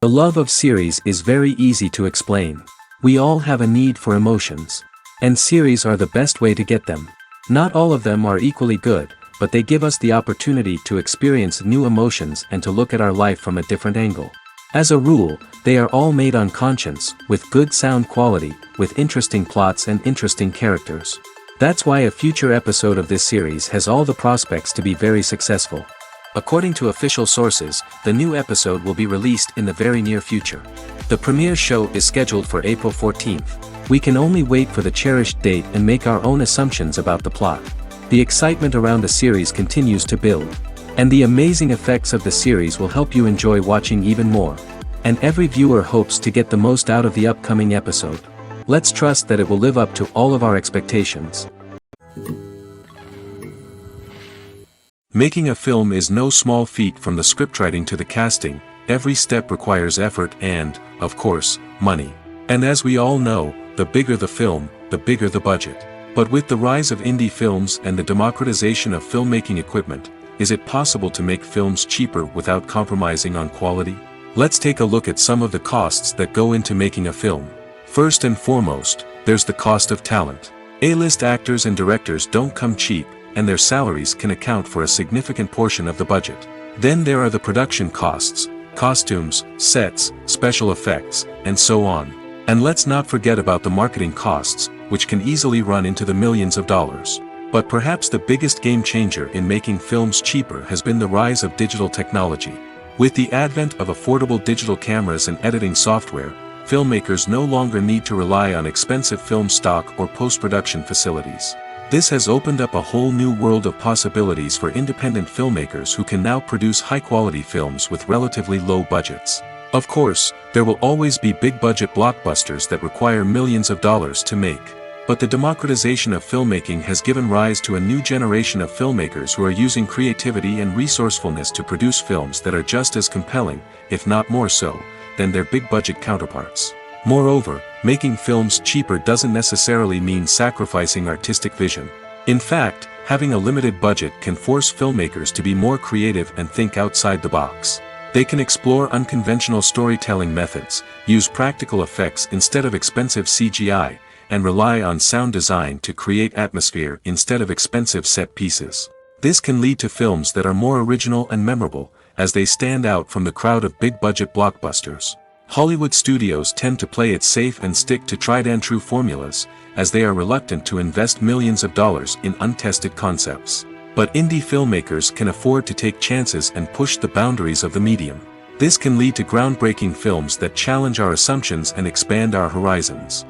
The love of series is very easy to explain. We all have a need for emotions. And series are the best way to get them. Not all of them are equally good, but they give us the opportunity to experience new emotions and to look at our life from a different angle. As a rule, they are all made on conscience, with good sound quality, with interesting plots and interesting characters. That's why a future episode of this series has all the prospects to be very successful. According to official sources, the new episode will be released in the very near future. The premiere show is scheduled for April 14th. We can only wait for the cherished date and make our own assumptions about the plot. The excitement around the series continues to build. And the amazing effects of the series will help you enjoy watching even more. And every viewer hopes to get the most out of the upcoming episode. Let's trust that it will live up to all of our expectations. Making a film is no small feat. From the scriptwriting to the casting, every step requires effort and, of course, money. And as we all know, the bigger the film, the bigger the budget. But with the rise of indie films and the democratization of filmmaking equipment, is it possible to make films cheaper without compromising on quality? Let's take a look at some of the costs that go into making a film. First and foremost, there's the cost of talent. A-list actors and directors don't come cheap, and their salaries can account for a significant portion of the budget. Then there are the production costs, costumes, sets, special effects, and so on. And let's not forget about the marketing costs, which can easily run into the millions of dollars. But perhaps the biggest game changer in making films cheaper has been the rise of digital technology. With the advent of affordable digital cameras and editing software, filmmakers no longer need to rely on expensive film stock or post-production facilities. This has opened up a whole new world of possibilities for independent filmmakers who can now produce high-quality films with relatively low budgets. Of course, there will always be big-budget blockbusters that require millions of dollars to make. But the democratization of filmmaking has given rise to a new generation of filmmakers who are using creativity and resourcefulness to produce films that are just as compelling, if not more so, than their big-budget counterparts. Moreover, making films cheaper doesn't necessarily mean sacrificing artistic vision. In fact, having a limited budget can force filmmakers to be more creative and think outside the box. They can explore unconventional storytelling methods, use practical effects instead of expensive CGI, and rely on sound design to create atmosphere instead of expensive set pieces. This can lead to films that are more original and memorable, as they stand out from the crowd of big-budget blockbusters. Hollywood studios tend to play it safe and stick to tried-and-true formulas, as they are reluctant to invest millions of dollars in untested concepts. But indie filmmakers can afford to take chances and push the boundaries of the medium. This can lead to groundbreaking films that challenge our assumptions and expand our horizons.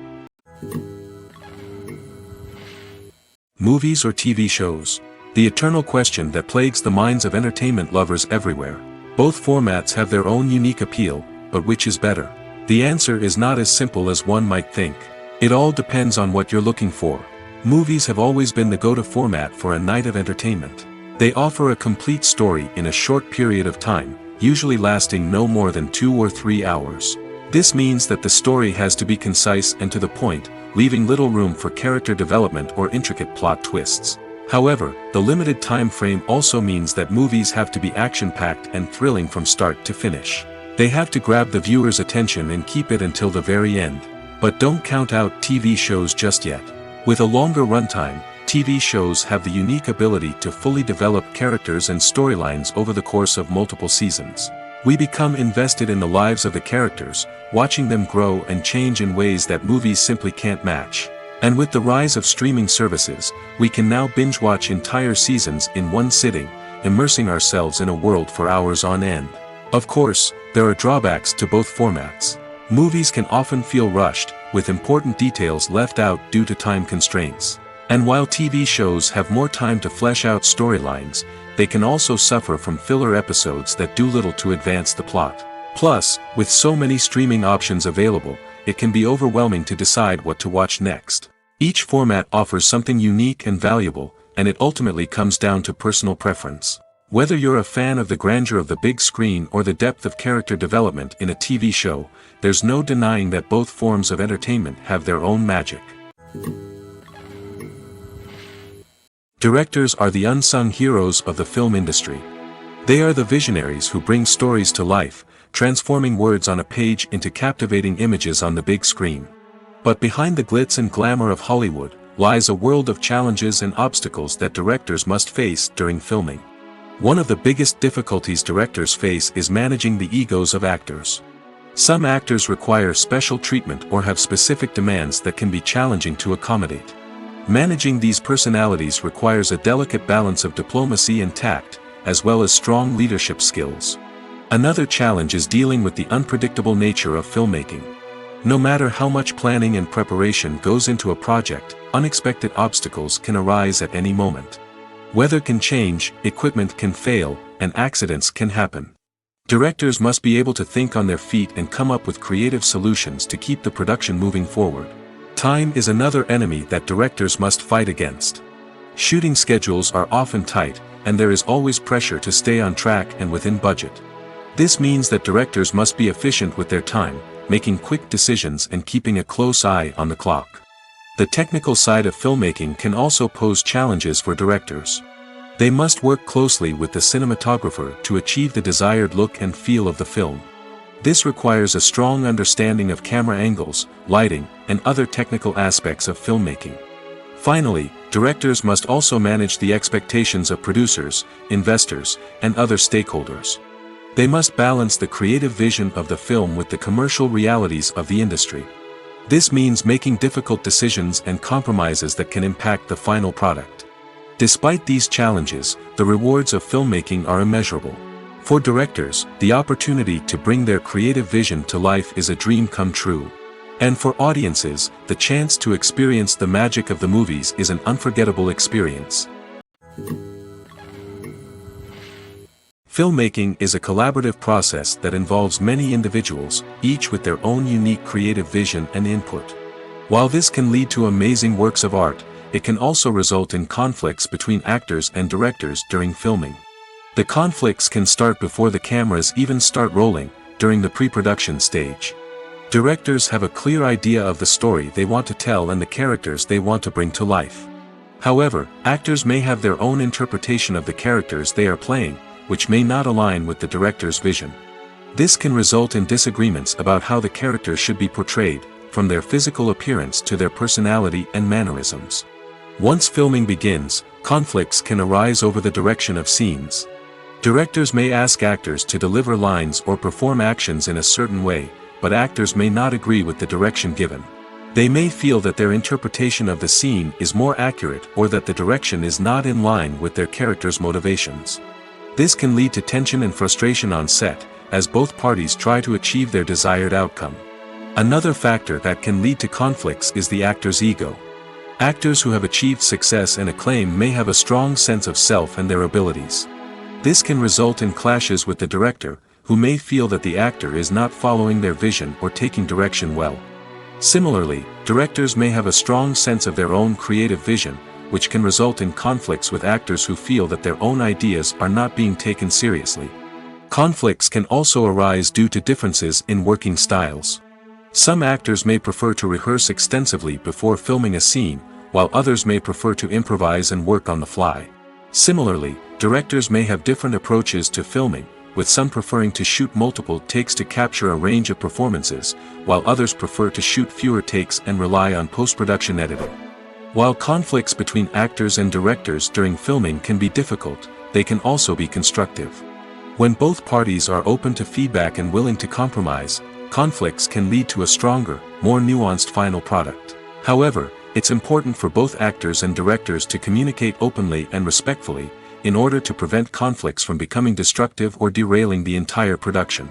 Movies or TV shows? The eternal question that plagues the minds of entertainment lovers everywhere. Both formats have their own unique appeal, but which is better? The answer is not as simple as one might think. It all depends on what you're looking for. Movies have always been the go-to format for a night of entertainment. They offer a complete story in a short period of time, usually lasting no more than 2 or 3 hours. This means that the story has to be concise and to the point, leaving little room for character development or intricate plot twists. However, the limited time frame also means that movies have to be action-packed and thrilling from start to finish. They have to grab the viewer's attention and keep it until the very end. But don't count out TV shows just yet. With a longer runtime, TV shows have the unique ability to fully develop characters and storylines over the course of multiple seasons. We become invested in the lives of the characters, watching them grow and change in ways that movies simply can't match. And with the rise of streaming services, we can now binge-watch entire seasons in one sitting, immersing ourselves in a world for hours on end. Of course, there are drawbacks to both formats. Movies can often feel rushed, with important details left out due to time constraints. And while TV shows have more time to flesh out storylines, they can also suffer from filler episodes that do little to advance the plot. Plus, with so many streaming options available, it can be overwhelming to decide what to watch next. Each format offers something unique and valuable, and it ultimately comes down to personal preference. Whether you're a fan of the grandeur of the big screen or the depth of character development in a TV show, there's no denying that both forms of entertainment have their own magic. Directors are the unsung heroes of the film industry. They are the visionaries who bring stories to life, transforming words on a page into captivating images on the big screen. But behind the glitz and glamour of Hollywood, lies a world of challenges and obstacles that directors must face during filming. One of the biggest difficulties directors face is managing the egos of actors. Some actors require special treatment or have specific demands that can be challenging to accommodate. Managing these personalities requires a delicate balance of diplomacy and tact, as well as strong leadership skills. Another challenge is dealing with the unpredictable nature of filmmaking. No matter how much planning and preparation goes into a project, unexpected obstacles can arise at any moment. Weather can change, equipment can fail, and accidents can happen. Directors must be able to think on their feet and come up with creative solutions to keep the production moving forward. Time is another enemy that directors must fight against. Shooting schedules are often tight, and there is always pressure to stay on track and within budget. This means that directors must be efficient with their time, making quick decisions and keeping a close eye on the clock. The technical side of filmmaking can also pose challenges for directors. They must work closely with the cinematographer to achieve the desired look and feel of the film. This requires a strong understanding of camera angles, lighting, and other technical aspects of filmmaking. Finally, directors must also manage the expectations of producers, investors, and other stakeholders. They must balance the creative vision of the film with the commercial realities of the industry. This means making difficult decisions and compromises that can impact the final product. Despite these challenges, the rewards of filmmaking are immeasurable. For directors, the opportunity to bring their creative vision to life is a dream come true. And for audiences, the chance to experience the magic of the movies is an unforgettable experience. Filmmaking is a collaborative process that involves many individuals, each with their own unique creative vision and input. While this can lead to amazing works of art, it can also result in conflicts between actors and directors during filming. The conflicts can start before the cameras even start rolling, during the pre-production stage. Directors have a clear idea of the story they want to tell and the characters they want to bring to life. However, actors may have their own interpretation of the characters they are playing, which may not align with the director's vision. This can result in disagreements about how the characters should be portrayed, from their physical appearance to their personality and mannerisms. Once filming begins, conflicts can arise over the direction of scenes. Directors may ask actors to deliver lines or perform actions in a certain way, but actors may not agree with the direction given. They may feel that their interpretation of the scene is more accurate or that the direction is not in line with their character's motivations. This can lead to tension and frustration on set, as both parties try to achieve their desired outcome. Another factor that can lead to conflicts is the actor's ego. Actors who have achieved success and acclaim may have a strong sense of self and their abilities. This can result in clashes with the director, who may feel that the actor is not following their vision or taking direction well. Similarly, directors may have a strong sense of their own creative vision, which can result in conflicts with actors who feel that their own ideas are not being taken seriously. Conflicts can also arise due to differences in working styles. Some actors may prefer to rehearse extensively before filming a scene, while others may prefer to improvise and work on the fly. Similarly, directors may have different approaches to filming, with some preferring to shoot multiple takes to capture a range of performances, while others prefer to shoot fewer takes and rely on post-production editing. While conflicts between actors and directors during filming can be difficult, they can also be constructive. When both parties are open to feedback and willing to compromise, conflicts can lead to a stronger, more nuanced final product. However, it's important for both actors and directors to communicate openly and respectfully, in order to prevent conflicts from becoming destructive or derailing the entire production.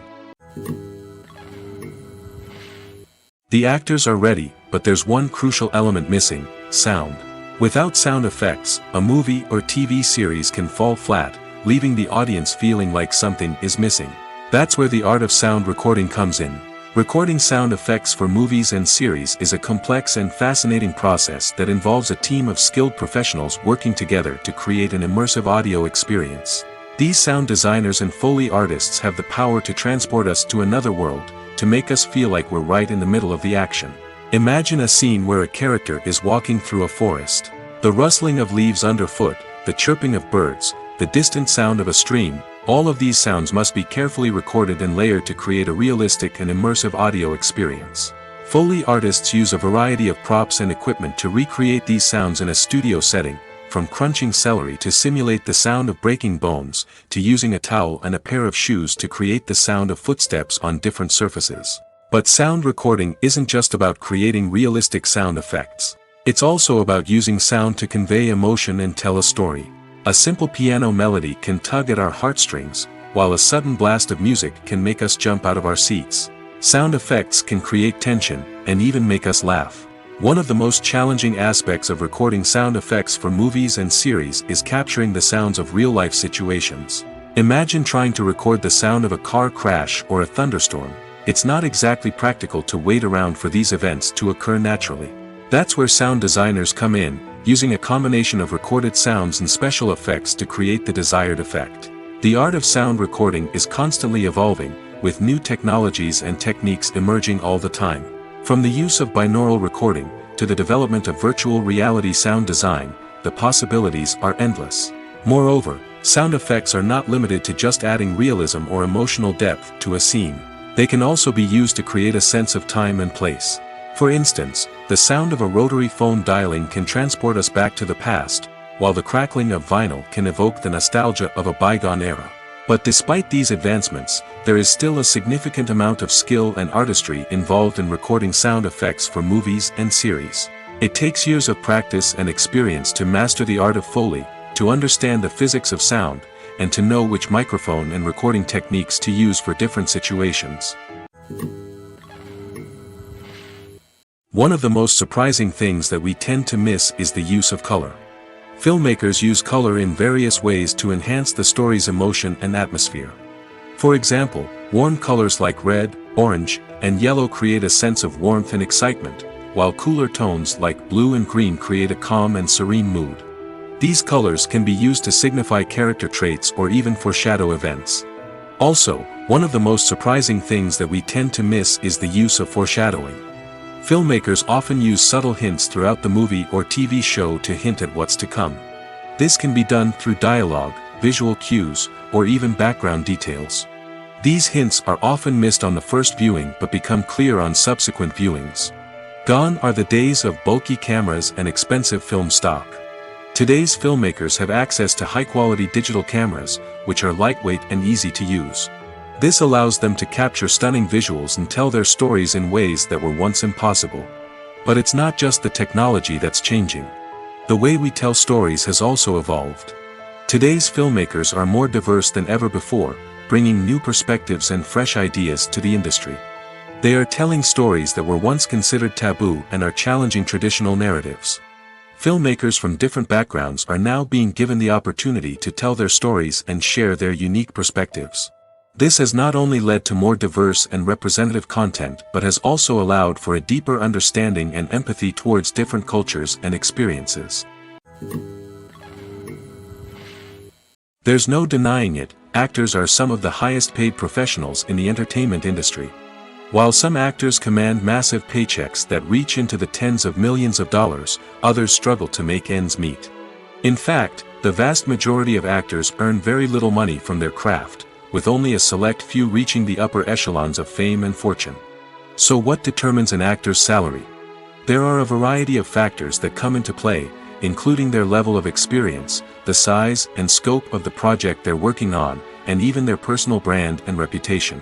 The actors are ready, but there's one crucial element missing: sound. Without sound effects, a movie or TV series can fall flat, leaving the audience feeling like something is missing. That's where the art of sound recording comes in. Recording sound effects for movies and series is a complex and fascinating process that involves a team of skilled professionals working together to create an immersive audio experience. These sound designers and Foley artists have the power to transport us to another world, to make us feel like we're right in the middle of the action. Imagine a scene where a character is walking through a forest. The rustling of leaves underfoot, the chirping of birds, the distant sound of a stream, all of these sounds must be carefully recorded and layered to create a realistic and immersive audio experience. Foley artists use a variety of props and equipment to recreate these sounds in a studio setting, from crunching celery to simulate the sound of breaking bones, to using a towel and a pair of shoes to create the sound of footsteps on different surfaces. But sound recording isn't just about creating realistic sound effects. It's also about using sound to convey emotion and tell a story. A simple piano melody can tug at our heartstrings, while a sudden blast of music can make us jump out of our seats. Sound effects can create tension, and even make us laugh. One of the most challenging aspects of recording sound effects for movies and series is capturing the sounds of real-life situations. Imagine trying to record the sound of a car crash or a thunderstorm. It's not exactly practical to wait around for these events to occur naturally. That's where sound designers come in, using a combination of recorded sounds and special effects to create the desired effect. The art of sound recording is constantly evolving, with new technologies and techniques emerging all the time. From the use of binaural recording, to the development of virtual reality sound design, the possibilities are endless. Moreover, sound effects are not limited to just adding realism or emotional depth to a scene. They can also be used to create a sense of time and place. For instance, the sound of a rotary phone dialing can transport us back to the past, while the crackling of vinyl can evoke the nostalgia of a bygone era. But despite these advancements, there is still a significant amount of skill and artistry involved in recording sound effects for movies and series. It takes years of practice and experience to master the art of Foley, to understand the physics of sound, and to know which microphone and recording techniques to use for different situations. One of the most surprising things that we tend to miss is the use of color. Filmmakers use color in various ways to enhance the story's emotion and atmosphere. For example, warm colors like red, orange, and yellow create a sense of warmth and excitement, while cooler tones like blue and green create a calm and serene mood. These colors can be used to signify character traits or even foreshadow events. Also, one of the most surprising things that we tend to miss is the use of foreshadowing. Filmmakers often use subtle hints throughout the movie or TV show to hint at what's to come. This can be done through dialogue, visual cues, or even background details. These hints are often missed on the first viewing but become clear on subsequent viewings. Gone are the days of bulky cameras and expensive film stock. Today's filmmakers have access to high-quality digital cameras, which are lightweight and easy to use. This allows them to capture stunning visuals and tell their stories in ways that were once impossible. But it's not just the technology that's changing. The way we tell stories has also evolved. Today's filmmakers are more diverse than ever before, bringing new perspectives and fresh ideas to the industry. They are telling stories that were once considered taboo and are challenging traditional narratives. Filmmakers from different backgrounds are now being given the opportunity to tell their stories and share their unique perspectives. This has not only led to more diverse and representative content but has also allowed for a deeper understanding and empathy towards different cultures and experiences. There's no denying it, actors are some of the highest paid professionals in the entertainment industry. While some actors command massive paychecks that reach into the tens of millions of dollars, others struggle to make ends meet. In fact, the vast majority of actors earn very little money from their craft, with only a select few reaching the upper echelons of fame and fortune. So what determines an actor's salary? There are a variety of factors that come into play, including their level of experience, the size and scope of the project they're working on, and even their personal brand and reputation.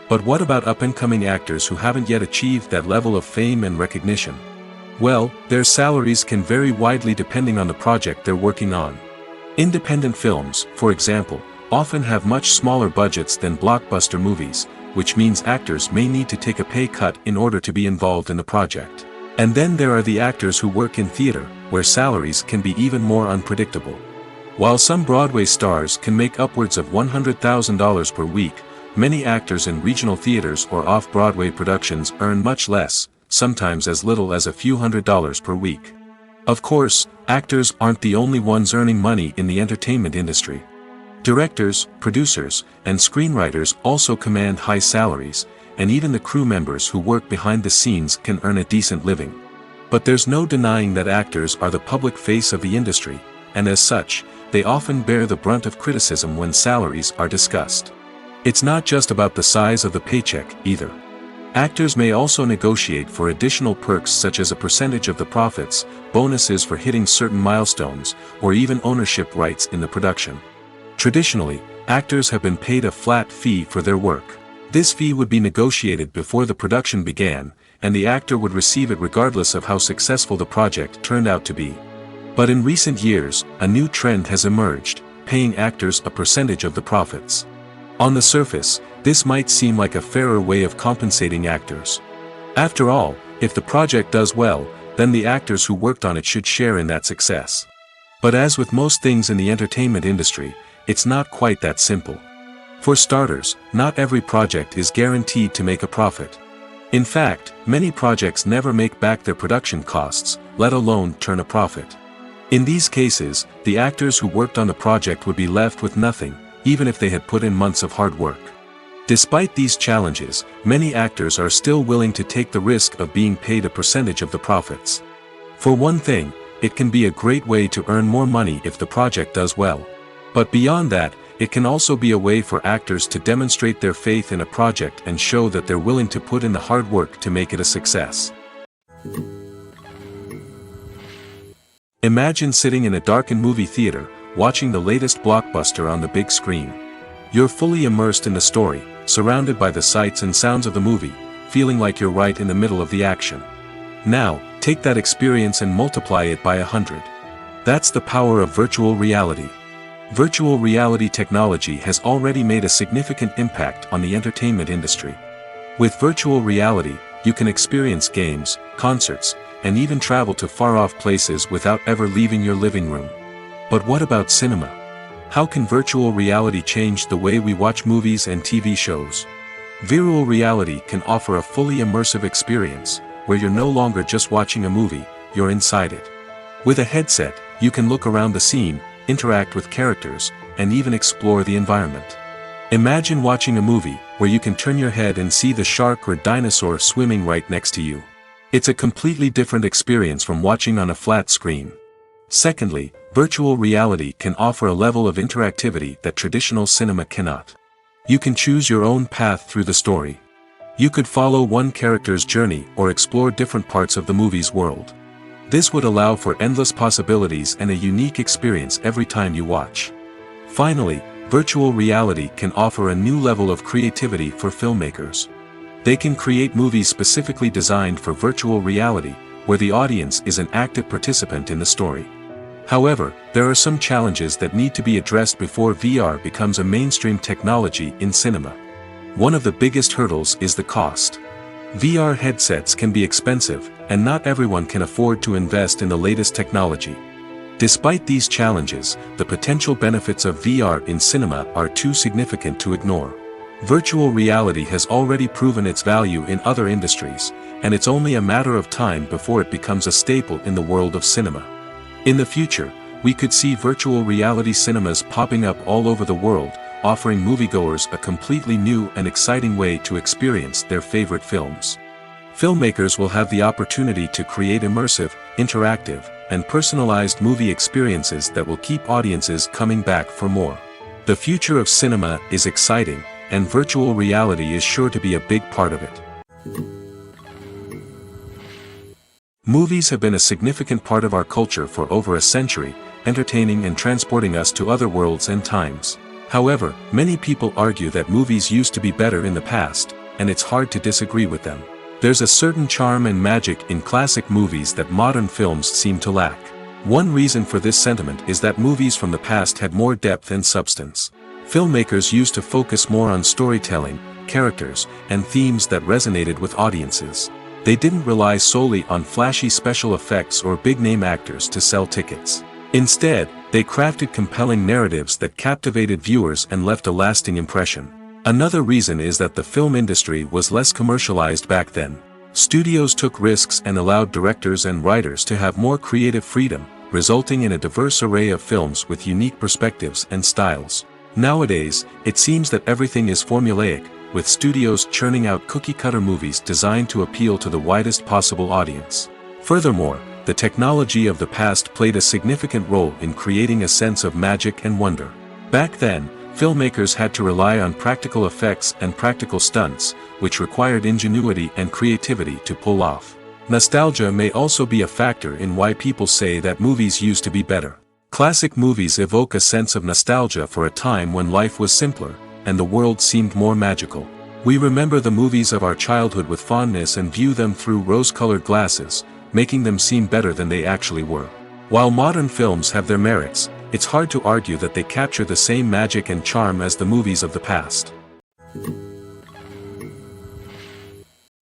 But what about up-and-coming actors who haven't yet achieved that level of fame and recognition? Well, their salaries can vary widely depending on the project they're working on. Independent films, for example, often have much smaller budgets than blockbuster movies, which means actors may need to take a pay cut in order to be involved in the project. And then there are the actors who work in theater, where salaries can be even more unpredictable. While some Broadway stars can make upwards of $100,000 per week, many actors in regional theaters or off-Broadway productions earn much less, sometimes as little as a few $100s per week. Of course, actors aren't the only ones earning money in the entertainment industry. Directors, producers, and screenwriters also command high salaries, and even the crew members who work behind the scenes can earn a decent living. But there's no denying that actors are the public face of the industry, and as such, they often bear the brunt of criticism when salaries are discussed. It's not just about the size of the paycheck, either. Actors may also negotiate for additional perks such as a percentage of the profits, bonuses for hitting certain milestones, or even ownership rights in the production. Traditionally, actors have been paid a flat fee for their work. This fee would be negotiated before the production began, and the actor would receive it regardless of how successful the project turned out to be. But in recent years, a new trend has emerged, paying actors a percentage of the profits. On the surface, this might seem like a fairer way of compensating actors. After all, if the project does well, then the actors who worked on it should share in that success. But as with most things in the entertainment industry, it's not quite that simple. For starters, not every project is guaranteed to make a profit. In fact, many projects never make back their production costs, let alone turn a profit. In these cases, the actors who worked on the project would be left with nothing, even if they had put in months of hard work. Despite these challenges, many actors are still willing to take the risk of being paid a percentage of the profits. For one thing, it can be a great way to earn more money if the project does well. But beyond that, it can also be a way for actors to demonstrate their faith in a project and show that they're willing to put in the hard work to make it a success. Imagine sitting in a darkened movie theater, watching the latest blockbuster on the big screen. You're fully immersed in the story, surrounded by the sights and sounds of the movie, feeling like you're right in the middle of the action. Now, take that experience and multiply it by 100. That's the power of virtual reality. Virtual reality technology has already made a significant impact on the entertainment industry. With virtual reality, you can experience games, concerts, and even travel to far-off places without ever leaving your living room. But what about cinema? How can virtual reality change the way we watch movies and TV shows? Virtual reality can offer a fully immersive experience, where you're no longer just watching a movie, you're inside it. With a headset, you can look around the scene, interact with characters, and even explore the environment. Imagine watching a movie where you can turn your head and see the shark or dinosaur swimming right next to you. It's a completely different experience from watching on a flat screen. Secondly, virtual reality can offer a level of interactivity that traditional cinema cannot. You can choose your own path through the story. You could follow one character's journey or explore different parts of the movie's world. This would allow for endless possibilities and a unique experience every time you watch. Finally, virtual reality can offer a new level of creativity for filmmakers. They can create movies specifically designed for virtual reality, where the audience is an active participant in the story. However, there are some challenges that need to be addressed before VR becomes a mainstream technology in cinema. One of the biggest hurdles is the cost. VR headsets can be expensive, and not everyone can afford to invest in the latest technology. Despite these challenges, the potential benefits of VR in cinema are too significant to ignore. Virtual reality has already proven its value in other industries, and it's only a matter of time before it becomes a staple in the world of cinema. In the future, we could see virtual reality cinemas popping up all over the world, offering moviegoers a completely new and exciting way to experience their favorite films. Filmmakers will have the opportunity to create immersive, interactive, and personalized movie experiences that will keep audiences coming back for more. The future of cinema is exciting, and virtual reality is sure to be a big part of it. Movies have been a significant part of our culture for over a century, entertaining and transporting us to other worlds and times. However, many people argue that movies used to be better in the past, and it's hard to disagree with them. There's a certain charm and magic in classic movies that modern films seem to lack. One reason for this sentiment is that movies from the past had more depth and substance. Filmmakers used to focus more on storytelling, characters, and themes that resonated with audiences. They didn't rely solely on flashy special effects or big-name actors to sell tickets. Instead, they crafted compelling narratives that captivated viewers and left a lasting impression. Another reason is that the film industry was less commercialized back then. Studios took risks and allowed directors and writers to have more creative freedom, resulting in a diverse array of films with unique perspectives and styles. Nowadays, it seems that everything is formulaic, with studios churning out cookie-cutter movies designed to appeal to the widest possible audience. Furthermore, the technology of the past played a significant role in creating a sense of magic and wonder. Back then, filmmakers had to rely on practical effects and practical stunts, which required ingenuity and creativity to pull off. Nostalgia may also be a factor in why people say that movies used to be better. Classic movies evoke a sense of nostalgia for a time when life was simpler, and the world seemed more magical. We remember the movies of our childhood with fondness and view them through rose-colored glasses, making them seem better than they actually were. While modern films have their merits, it's hard to argue that they capture the same magic and charm as the movies of the past.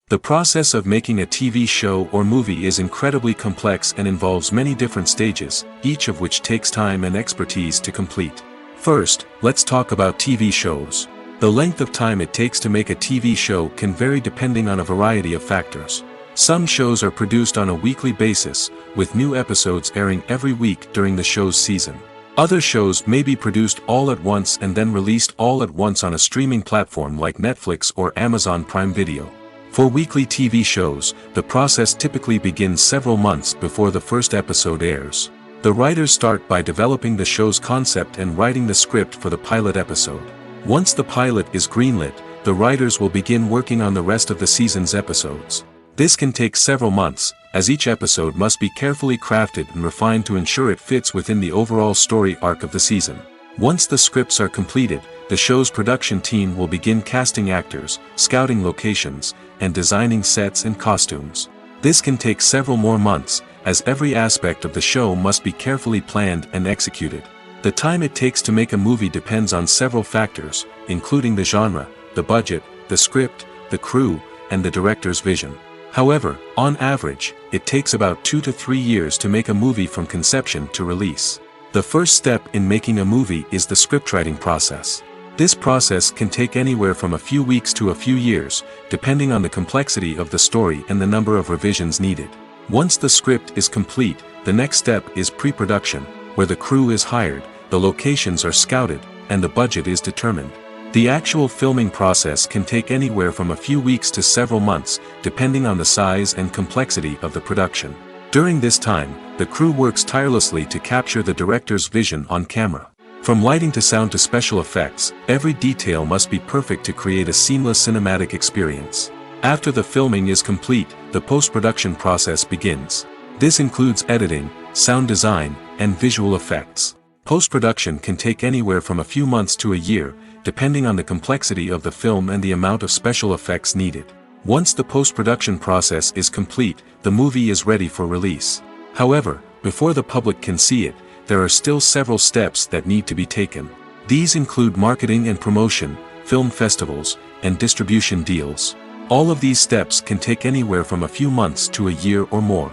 The process of making a TV show or movie is incredibly complex and involves many different stages, each of which takes time and expertise to complete. First, let's talk about TV shows. The length of time it takes to make a TV show can vary depending on a variety of factors. Some shows are produced on a weekly basis, with new episodes airing every week during the show's season. Other shows may be produced all at once and then released all at once on a streaming platform like Netflix or Amazon Prime Video. For weekly TV shows, the process typically begins several months before the first episode airs. The writers start by developing the show's concept and writing the script for the pilot episode. Once the pilot is greenlit, the writers will begin working on the rest of the season's episodes. This can take several months, as each episode must be carefully crafted and refined to ensure it fits within the overall story arc of the season. Once the scripts are completed, the show's production team will begin casting actors, scouting locations, and designing sets and costumes. This can take several more months, as every aspect of the show must be carefully planned and executed. The time it takes to make a movie depends on several factors, including the genre, the budget, the script, the crew, and the director's vision. However, on average, it takes about 2 to 3 years to make a movie from conception to release. The first step in making a movie is the scriptwriting process. This process can take anywhere from a few weeks to a few years, depending on the complexity of the story and the number of revisions needed. Once the script is complete, the next step is pre-production, where the crew is hired, the locations are scouted, and the budget is determined. The actual filming process can take anywhere from a few weeks to several months, depending on the size and complexity of the production. During this time, the crew works tirelessly to capture the director's vision on camera. From lighting to sound to special effects, every detail must be perfect to create a seamless cinematic experience. After the filming is complete, the post-production process begins. This includes editing, sound design, and visual effects. Post-production can take anywhere from a few months to a year, depending on the complexity of the film and the amount of special effects needed. Once the post-production process is complete, the movie is ready for release. However, before the public can see it, there are still several steps that need to be taken. These include marketing and promotion, film festivals, and distribution deals. All of these steps can take anywhere from a few months to a year or more.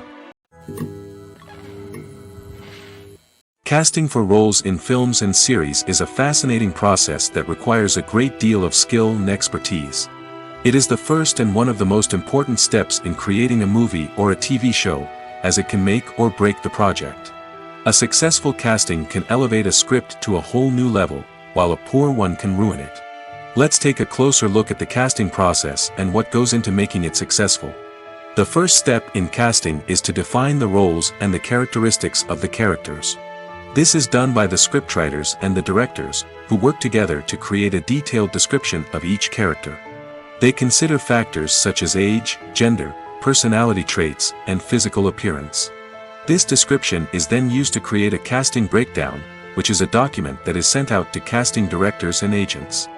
Casting for roles in films and series is a fascinating process that requires a great deal of skill and expertise. It is the first and one of the most important steps in creating a movie or a TV show, as it can make or break the project. A successful casting can elevate a script to a whole new level, while a poor one can ruin it. Let's take a closer look at the casting process and what goes into making it successful. The first step in casting is to define the roles and the characteristics of the characters. This is done by the scriptwriters and the directors, who work together to create a detailed description of each character. They consider factors such as age, gender, personality traits, and physical appearance. This description is then used to create a casting breakdown, which is a document that is sent out to casting directors and agents.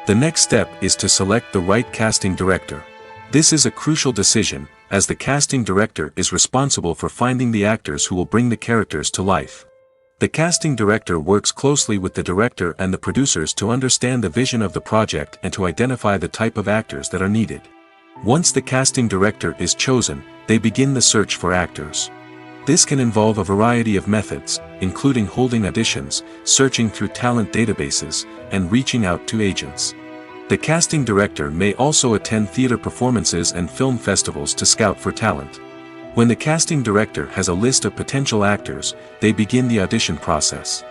The next step is to select the right casting director. This is a crucial decision, as the casting director is responsible for finding the actors who will bring the characters to life. The casting director works closely with the director and the producers to understand the vision of the project and to identify the type of actors that are needed. Once the casting director is chosen, they begin the search for actors. This can involve a variety of methods, including holding auditions, searching through talent databases, and reaching out to agents. The casting director may also attend theater performances and film festivals to scout for talent. When the casting director has a list of potential actors, they begin the audition process.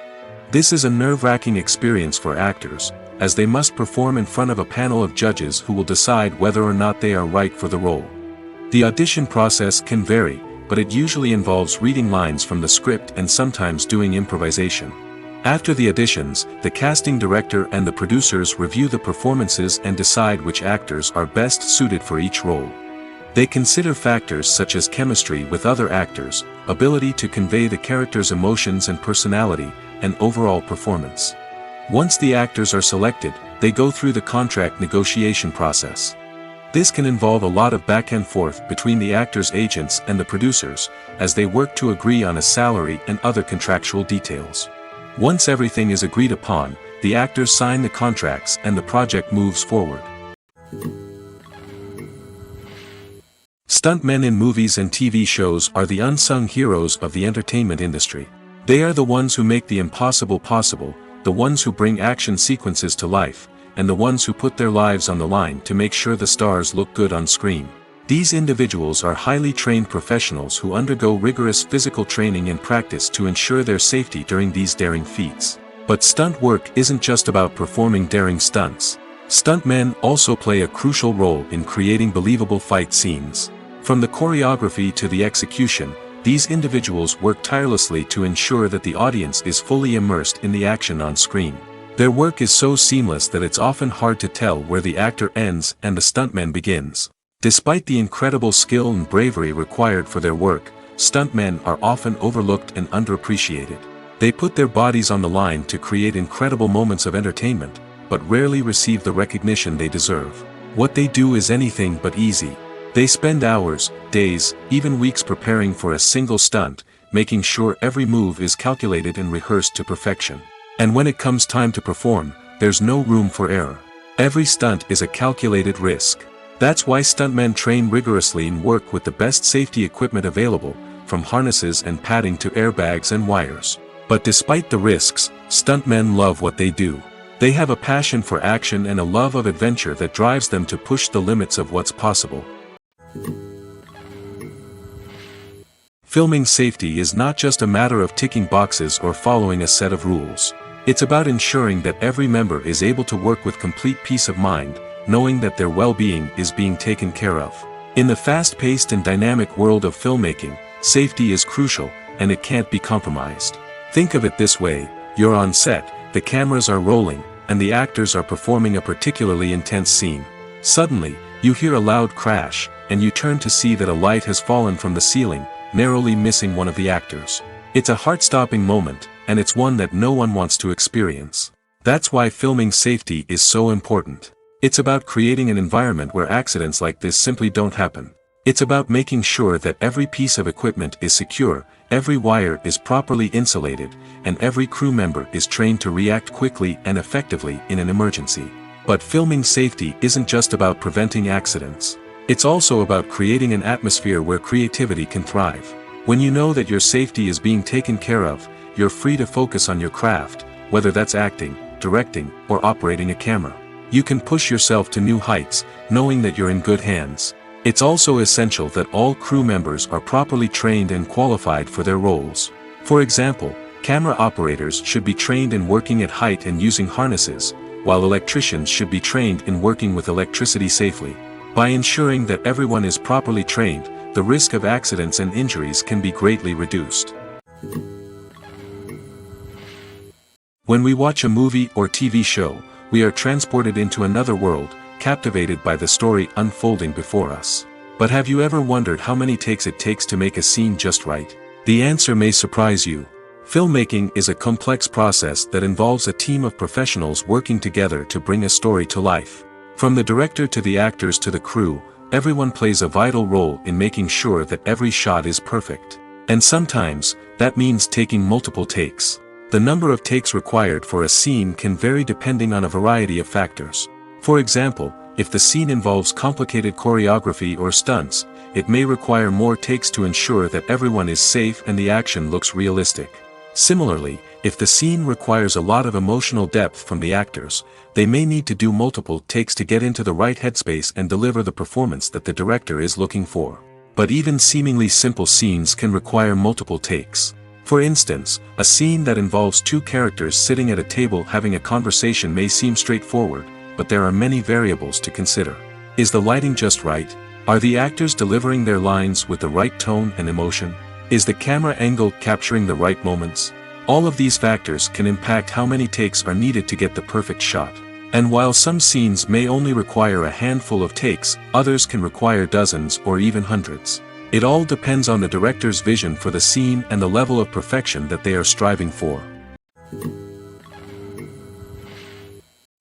This is a nerve-wracking experience for actors, as they must perform in front of a panel of judges who will decide whether or not they are right for the role. The audition process can vary, but it usually involves reading lines from the script and sometimes doing improvisation. After the auditions, the casting director and the producers review the performances and decide which actors are best suited for each role. They consider factors such as chemistry with other actors, ability to convey the character's emotions and personality, and overall performance. Once the actors are selected, they go through the contract negotiation process. This can involve a lot of back and forth between the actors' agents and the producers, as they work to agree on a salary and other contractual details. Once everything is agreed upon, the actors sign the contracts and the project moves forward. Stuntmen in movies and TV shows are the unsung heroes of the entertainment industry. They are the ones who make the impossible possible, the ones who bring action sequences to life, and the ones who put their lives on the line to make sure the stars look good on screen. These individuals are highly trained professionals who undergo rigorous physical training and practice to ensure their safety during these daring feats. But stunt work isn't just about performing daring stunts. Stuntmen also play a crucial role in creating believable fight scenes. From the choreography to the execution, these individuals work tirelessly to ensure that the audience is fully immersed in the action on screen. Their work is so seamless that it's often hard to tell where the actor ends and the stuntman begins. Despite the incredible skill and bravery required for their work, stuntmen are often overlooked and underappreciated. They put their bodies on the line to create incredible moments of entertainment, but rarely receive the recognition they deserve. What they do is anything but easy. They spend hours, days, even weeks preparing for a single stunt, making sure every move is calculated and rehearsed to perfection. And when it comes time to perform, there's no room for error. Every stunt is a calculated risk. That's why stuntmen train rigorously and work with the best safety equipment available, from harnesses and padding to airbags and wires. But despite the risks, stuntmen love what they do. They have a passion for action and a love of adventure that drives them to push the limits of what's possible. Filming safety is not just a matter of ticking boxes or following a set of rules. It's about ensuring that every member is able to work with complete peace of mind, knowing that their well-being is being taken care of. In the fast-paced and dynamic world of filmmaking, safety is crucial, and it can't be compromised. Think of it this way: you're on set, the cameras are rolling, and the actors are performing a particularly intense scene. Suddenly, you hear a loud crash, and you turn to see that a light has fallen from the ceiling, narrowly missing one of the actors. It's a heart-stopping moment, and it's one that no one wants to experience. That's why filming safety is so important. It's about creating an environment where accidents like this simply don't happen. It's about making sure that every piece of equipment is secure, every wire is properly insulated, and every crew member is trained to react quickly and effectively in an emergency. But filming safety isn't just about preventing accidents. It's also about creating an atmosphere where creativity can thrive. When you know that your safety is being taken care of, you're free to focus on your craft, whether that's acting, directing, or operating a camera. You can push yourself to new heights, knowing that you're in good hands. It's also essential that all crew members are properly trained and qualified for their roles. For example, camera operators should be trained in working at height and using harnesses, while electricians should be trained in working with electricity safely. By ensuring that everyone is properly trained, the risk of accidents and injuries can be greatly reduced. When we watch a movie or TV show, we are transported into another world, captivated by the story unfolding before us. But have you ever wondered how many takes it takes to make a scene just right? The answer may surprise you. Filmmaking is a complex process that involves a team of professionals working together to bring a story to life. From the director to the actors to the crew, everyone plays a vital role in making sure that every shot is perfect. And sometimes, that means taking multiple takes. The number of takes required for a scene can vary depending on a variety of factors. For example, if the scene involves complicated choreography or stunts, it may require more takes to ensure that everyone is safe and the action looks realistic. Similarly, if the scene requires a lot of emotional depth from the actors, they may need to do multiple takes to get into the right headspace and deliver the performance that the director is looking for. But even seemingly simple scenes can require multiple takes. For instance, a scene that involves two characters sitting at a table having a conversation may seem straightforward, but there are many variables to consider. Is the lighting just right? Are the actors delivering their lines with the right tone and emotion? Is the camera angle capturing the right moments? All of these factors can impact how many takes are needed to get the perfect shot. And while some scenes may only require a handful of takes, others can require dozens or even hundreds. It all depends on the director's vision for the scene and the level of perfection that they are striving for.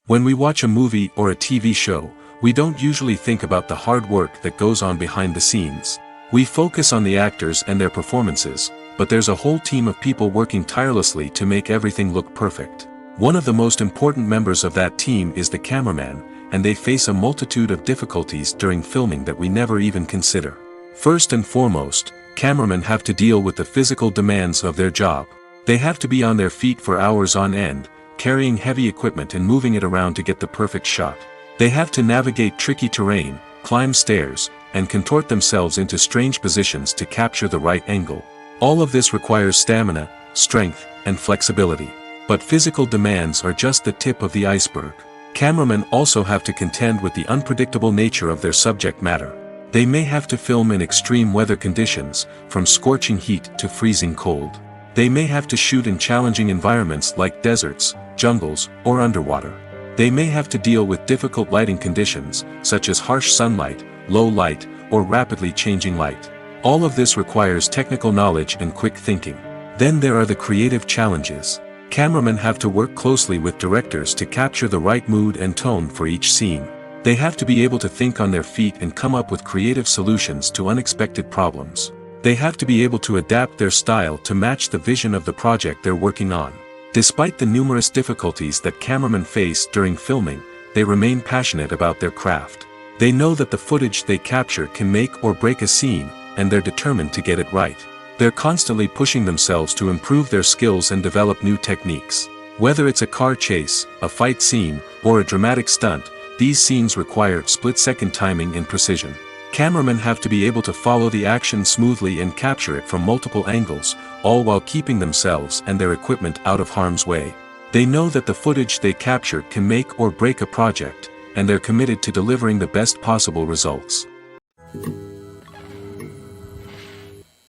When we watch a movie or a TV show, we don't usually think about the hard work that goes on behind the scenes. We focus on the actors and their performances, but there's a whole team of people working tirelessly to make everything look perfect. One of the most important members of that team is the cameraman, and they face a multitude of difficulties during filming that we never even consider. First and foremost, cameramen have to deal with the physical demands of their job. They have to be on their feet for hours on end, carrying heavy equipment and moving it around to get the perfect shot. They have to navigate tricky terrain, climb stairs, and contort themselves into strange positions to capture the right angle. All of this requires stamina, strength, and flexibility. But physical demands are just the tip of the iceberg. Cameramen also have to contend with the unpredictable nature of their subject matter. They may have to film in extreme weather conditions, from scorching heat to freezing cold. They may have to shoot in challenging environments like deserts, jungles, or underwater. They may have to deal with difficult lighting conditions, such as harsh sunlight, low light, or rapidly changing light. All of this requires technical knowledge and quick thinking. Then there are the creative challenges. Cameramen have to work closely with directors to capture the right mood and tone for each scene. They have to be able to think on their feet and come up with creative solutions to unexpected problems. They have to be able to adapt their style to match the vision of the project they're working on. Despite the numerous difficulties that cameramen face during filming, they remain passionate about their craft. They know that the footage they capture can make or break a scene, and they're determined to get it right. They're constantly pushing themselves to improve their skills and develop new techniques. Whether it's a car chase, a fight scene, or a dramatic stunt, these scenes require split-second timing and precision. Cameramen have to be able to follow the action smoothly and capture it from multiple angles, all while keeping themselves and their equipment out of harm's way. They know that the footage they capture can make or break a project, and they're committed to delivering the best possible results.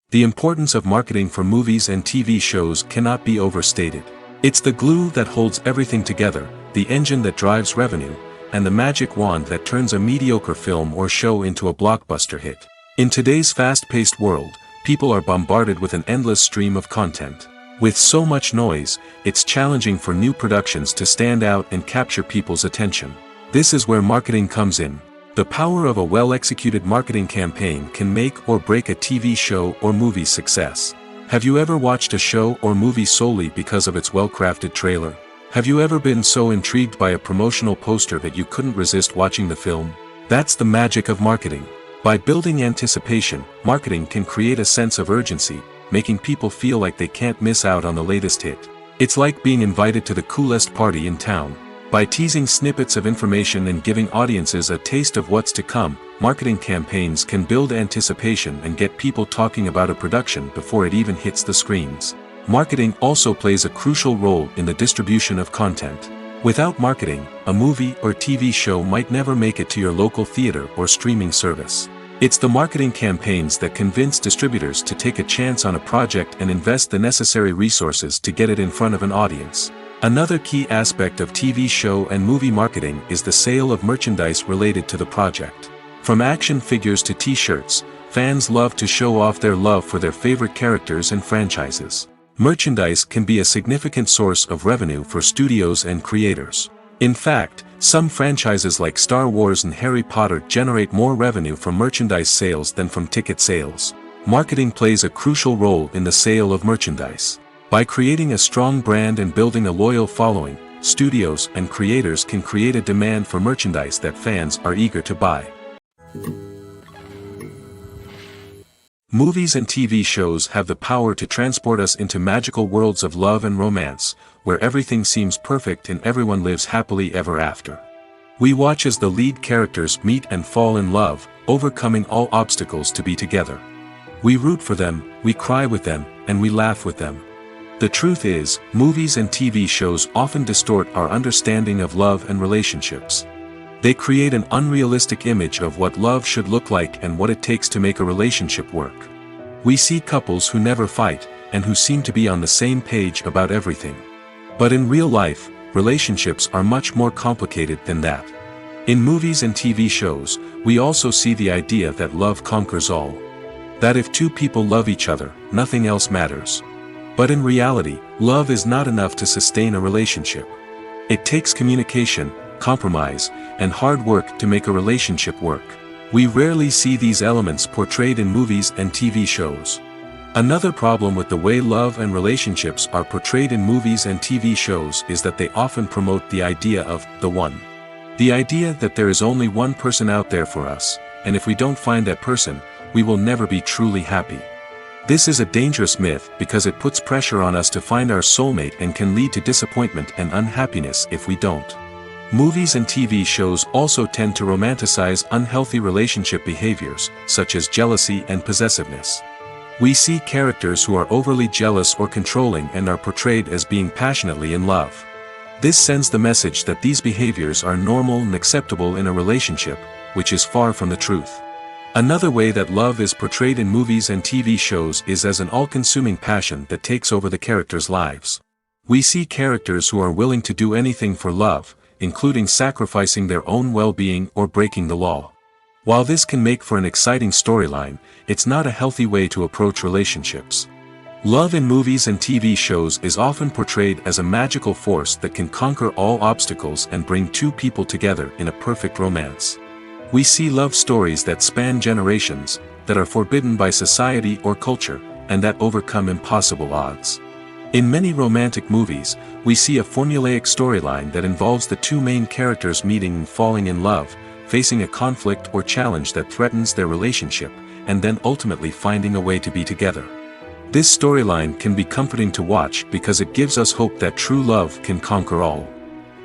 The importance of marketing for movies and TV shows cannot be overstated. It's the glue that holds everything together, the engine that drives revenue, and the magic wand that turns a mediocre film or show into a blockbuster hit. In today's fast-paced world, people are bombarded with an endless stream of content. With so much noise, it's challenging for new productions to stand out and capture people's attention. This is where marketing comes in. The power of a well-executed marketing campaign can make or break a TV show or movie's success. Have you ever watched a show or movie solely because of its well-crafted trailer? Have you ever been so intrigued by a promotional poster that you couldn't resist watching the film? That's the magic of marketing. By building anticipation, marketing can create a sense of urgency, making people feel like they can't miss out on the latest hit. It's like being invited to the coolest party in town. By teasing snippets of information and giving audiences a taste of what's to come, marketing campaigns can build anticipation and get people talking about a production before it even hits the screens. Marketing also plays a crucial role in the distribution of content. Without marketing, a movie or TV show might never make it to your local theater or streaming service. It's the marketing campaigns that convince distributors to take a chance on a project and invest the necessary resources to get it in front of an audience. Another key aspect of TV show and movie marketing is the sale of merchandise related to the project. From action figures to t-shirts, fans love to show off their love for their favorite characters and franchises. Merchandise can be a significant source of revenue for studios and creators. In fact, some franchises like Star Wars and Harry Potter generate more revenue from merchandise sales than from ticket sales. Marketing plays a crucial role in the sale of merchandise. By creating a strong brand and building a loyal following, studios and creators can create a demand for merchandise that fans are eager to buy. Movies and TV shows have the power to transport us into magical worlds of love and romance, where everything seems perfect and everyone lives happily ever after. We watch as the lead characters meet and fall in love, overcoming all obstacles to be together. We root for them, we cry with them, and we laugh with them. The truth is, movies and TV shows often distort our understanding of love and relationships. They create an unrealistic image of what love should look like and what it takes to make a relationship work. We see couples who never fight, and who seem to be on the same page about everything. But in real life, relationships are much more complicated than that. In movies and TV shows, we also see the idea that love conquers all. That if two people love each other, nothing else matters. But in reality, love is not enough to sustain a relationship. It takes communication, compromise, and hard work to make a relationship work. We rarely see these elements portrayed in movies and TV shows. Another problem with the way love and relationships are portrayed in movies and TV shows is that they often promote the idea of the one. The idea that there is only one person out there for us, and if we don't find that person, we will never be truly happy. This is a dangerous myth because it puts pressure on us to find our soulmate and can lead to disappointment and unhappiness if we don't. Movies and TV shows also tend to romanticize unhealthy relationship behaviors, such as jealousy and possessiveness. We see characters who are overly jealous or controlling and are portrayed as being passionately in love. This sends the message that these behaviors are normal and acceptable in a relationship, which is far from the truth. Another way that love is portrayed in movies and TV shows is as an all-consuming passion that takes over the characters' lives. We see characters who are willing to do anything for love, including sacrificing their own well-being or breaking the law. While this can make for an exciting storyline, it's not a healthy way to approach relationships. Love in movies and TV shows is often portrayed as a magical force that can conquer all obstacles and bring two people together in a perfect romance. We see love stories that span generations, that are forbidden by society or culture, and that overcome impossible odds. In many romantic movies, we see a formulaic storyline that involves the two main characters meeting and falling in love, facing a conflict or challenge that threatens their relationship, and then ultimately finding a way to be together. This storyline can be comforting to watch because it gives us hope that true love can conquer all.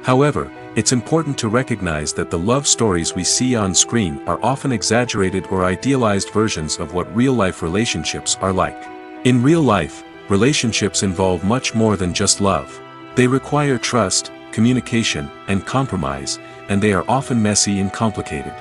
However, it's important to recognize that the love stories we see on screen are often exaggerated or idealized versions of what real-life relationships are like. In real life, relationships involve much more than just love. They require trust, communication, and compromise, and they are often messy and complicated.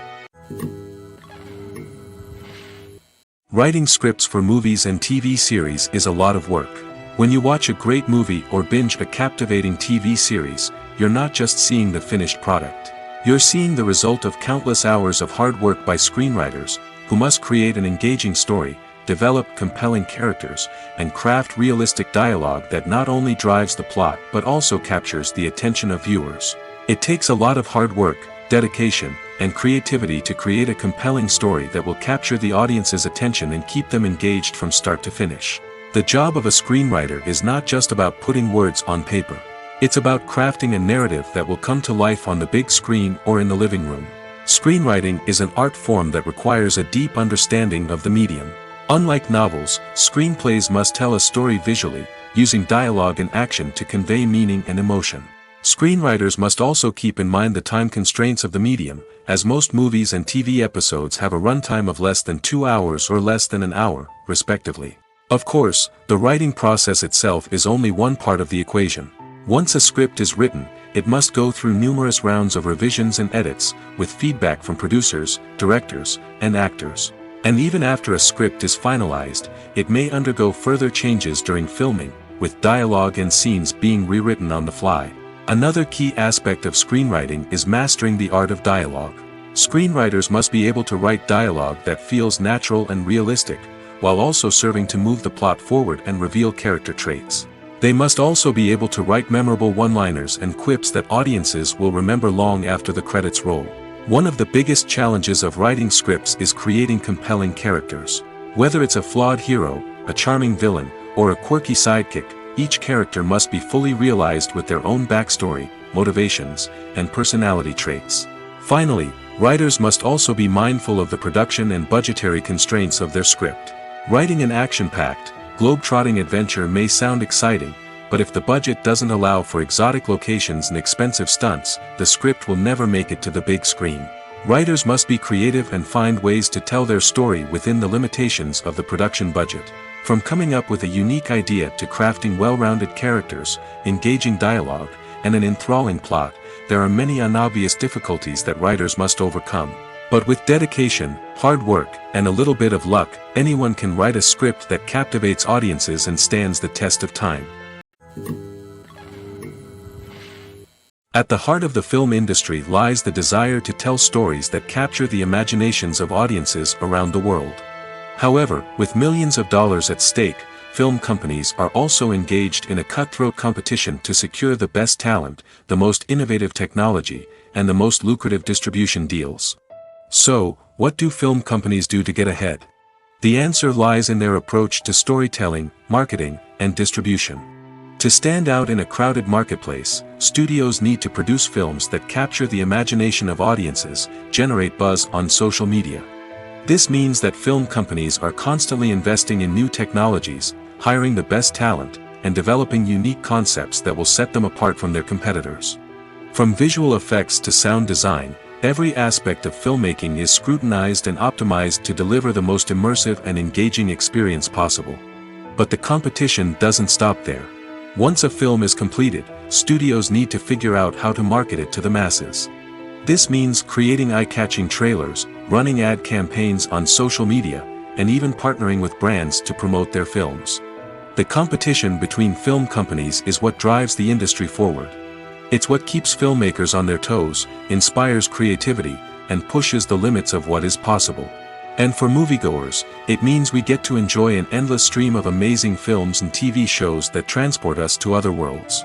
Writing scripts for movies and TV series is a lot of work. When you watch a great movie or binge a captivating TV series, you're not just seeing the finished product. You're seeing the result of countless hours of hard work by screenwriters, who must create an engaging story, develop compelling characters, and craft realistic dialogue that not only drives the plot but also captures the attention of viewers. It takes a lot of hard work, dedication, and creativity to create a compelling story that will capture the audience's attention and keep them engaged from start to finish. The job of a screenwriter is not just about putting words on paper. It's about crafting a narrative that will come to life on the big screen or in the living room. Screenwriting is an art form that requires a deep understanding of the medium. Unlike novels, screenplays must tell a story visually, using dialogue and action to convey meaning and emotion. Screenwriters must also keep in mind the time constraints of the medium, as most movies and TV episodes have a runtime of less than 2 hours or less than an hour, respectively. Of course, the writing process itself is only one part of the equation. Once a script is written, it must go through numerous rounds of revisions and edits, with feedback from producers, directors, and actors. And even after a script is finalized, it may undergo further changes during filming, with dialogue and scenes being rewritten on the fly. Another key aspect of screenwriting is mastering the art of dialogue. Screenwriters must be able to write dialogue that feels natural and realistic, while also serving to move the plot forward and reveal character traits. They must also be able to write memorable one-liners and quips that audiences will remember long after the credits roll. One of the biggest challenges of writing scripts is creating compelling characters. Whether it's a flawed hero, a charming villain, or a quirky sidekick, each character must be fully realized with their own backstory, motivations, and personality traits. Finally, writers must also be mindful of the production and budgetary constraints of their script. Writing an action-packed, globe-trotting adventure may sound exciting, but if the budget doesn't allow for exotic locations and expensive stunts, the script will never make it to the big screen. Writers must be creative and find ways to tell their story within the limitations of the production budget. From coming up with a unique idea to crafting well-rounded characters, engaging dialogue, and an enthralling plot, there are many unobvious difficulties that writers must overcome. But with dedication, hard work, and a little bit of luck, anyone can write a script that captivates audiences and stands the test of time. At the heart of the film industry lies the desire to tell stories that capture the imaginations of audiences around the world. However, with millions of dollars at stake, film companies are also engaged in a cutthroat competition to secure the best talent, the most innovative technology, and the most lucrative distribution deals. So, what do film companies do to get ahead? The answer lies in their approach to storytelling, marketing, and distribution. To stand out in a crowded marketplace, studios need to produce films that capture the imagination of audiences, generate buzz on social media. This means that film companies are constantly investing in new technologies, hiring the best talent, and developing unique concepts that will set them apart from their competitors. From visual effects to sound design, every aspect of filmmaking is scrutinized and optimized to deliver the most immersive and engaging experience possible. But the competition doesn't stop there. Once a film is completed, studios need to figure out how to market it to the masses. This means creating eye-catching trailers, running ad campaigns on social media, and even partnering with brands to promote their films. The competition between film companies is what drives the industry forward. It's what keeps filmmakers on their toes, inspires creativity, and pushes the limits of what is possible. And for moviegoers, it means we get to enjoy an endless stream of amazing films and TV shows that transport us to other worlds.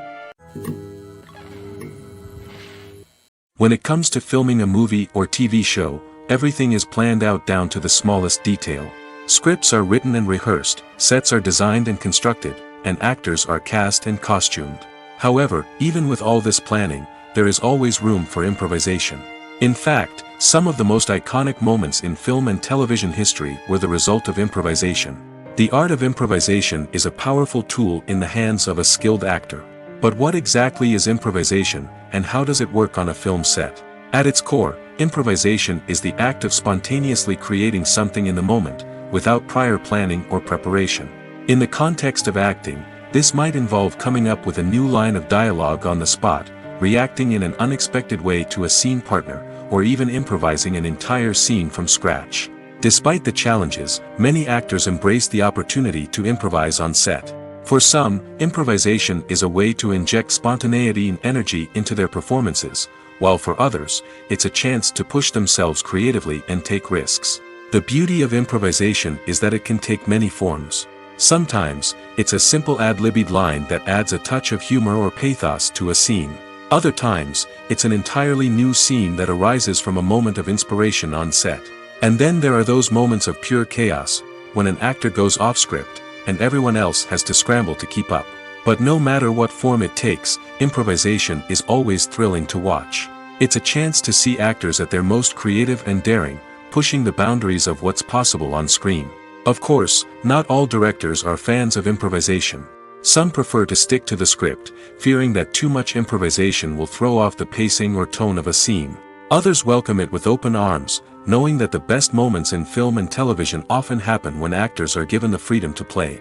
When it comes to filming a movie or TV show, everything is planned out down to the smallest detail. Scripts are written and rehearsed, sets are designed and constructed, and actors are cast and costumed. However, even with all this planning, there is always room for improvisation. In fact, some of the most iconic moments in film and television history were the result of improvisation. The art of improvisation is a powerful tool in the hands of a skilled actor. But what exactly is improvisation, and how does it work on a film set? At its core, improvisation is the act of spontaneously creating something in the moment, without prior planning or preparation. In the context of acting, this might involve coming up with a new line of dialogue on the spot, reacting in an unexpected way to a scene partner, or even improvising an entire scene from scratch. Despite the challenges, many actors embrace the opportunity to improvise on set. For some, improvisation is a way to inject spontaneity and energy into their performances, while for others, it's a chance to push themselves creatively and take risks. The beauty of improvisation is that it can take many forms. Sometimes, it's a simple ad-libbed line that adds a touch of humor or pathos to a scene. Other times, it's an entirely new scene that arises from a moment of inspiration on set. And then there are those moments of pure chaos, when an actor goes off script, and everyone else has to scramble to keep up. But no matter what form it takes, improvisation is always thrilling to watch. It's a chance to see actors at their most creative and daring, pushing the boundaries of what's possible on screen. Of course, not all directors are fans of improvisation. Some prefer to stick to the script, fearing that too much improvisation will throw off the pacing or tone of a scene. Others welcome it with open arms, knowing that the best moments in film and television often happen when actors are given the freedom to play.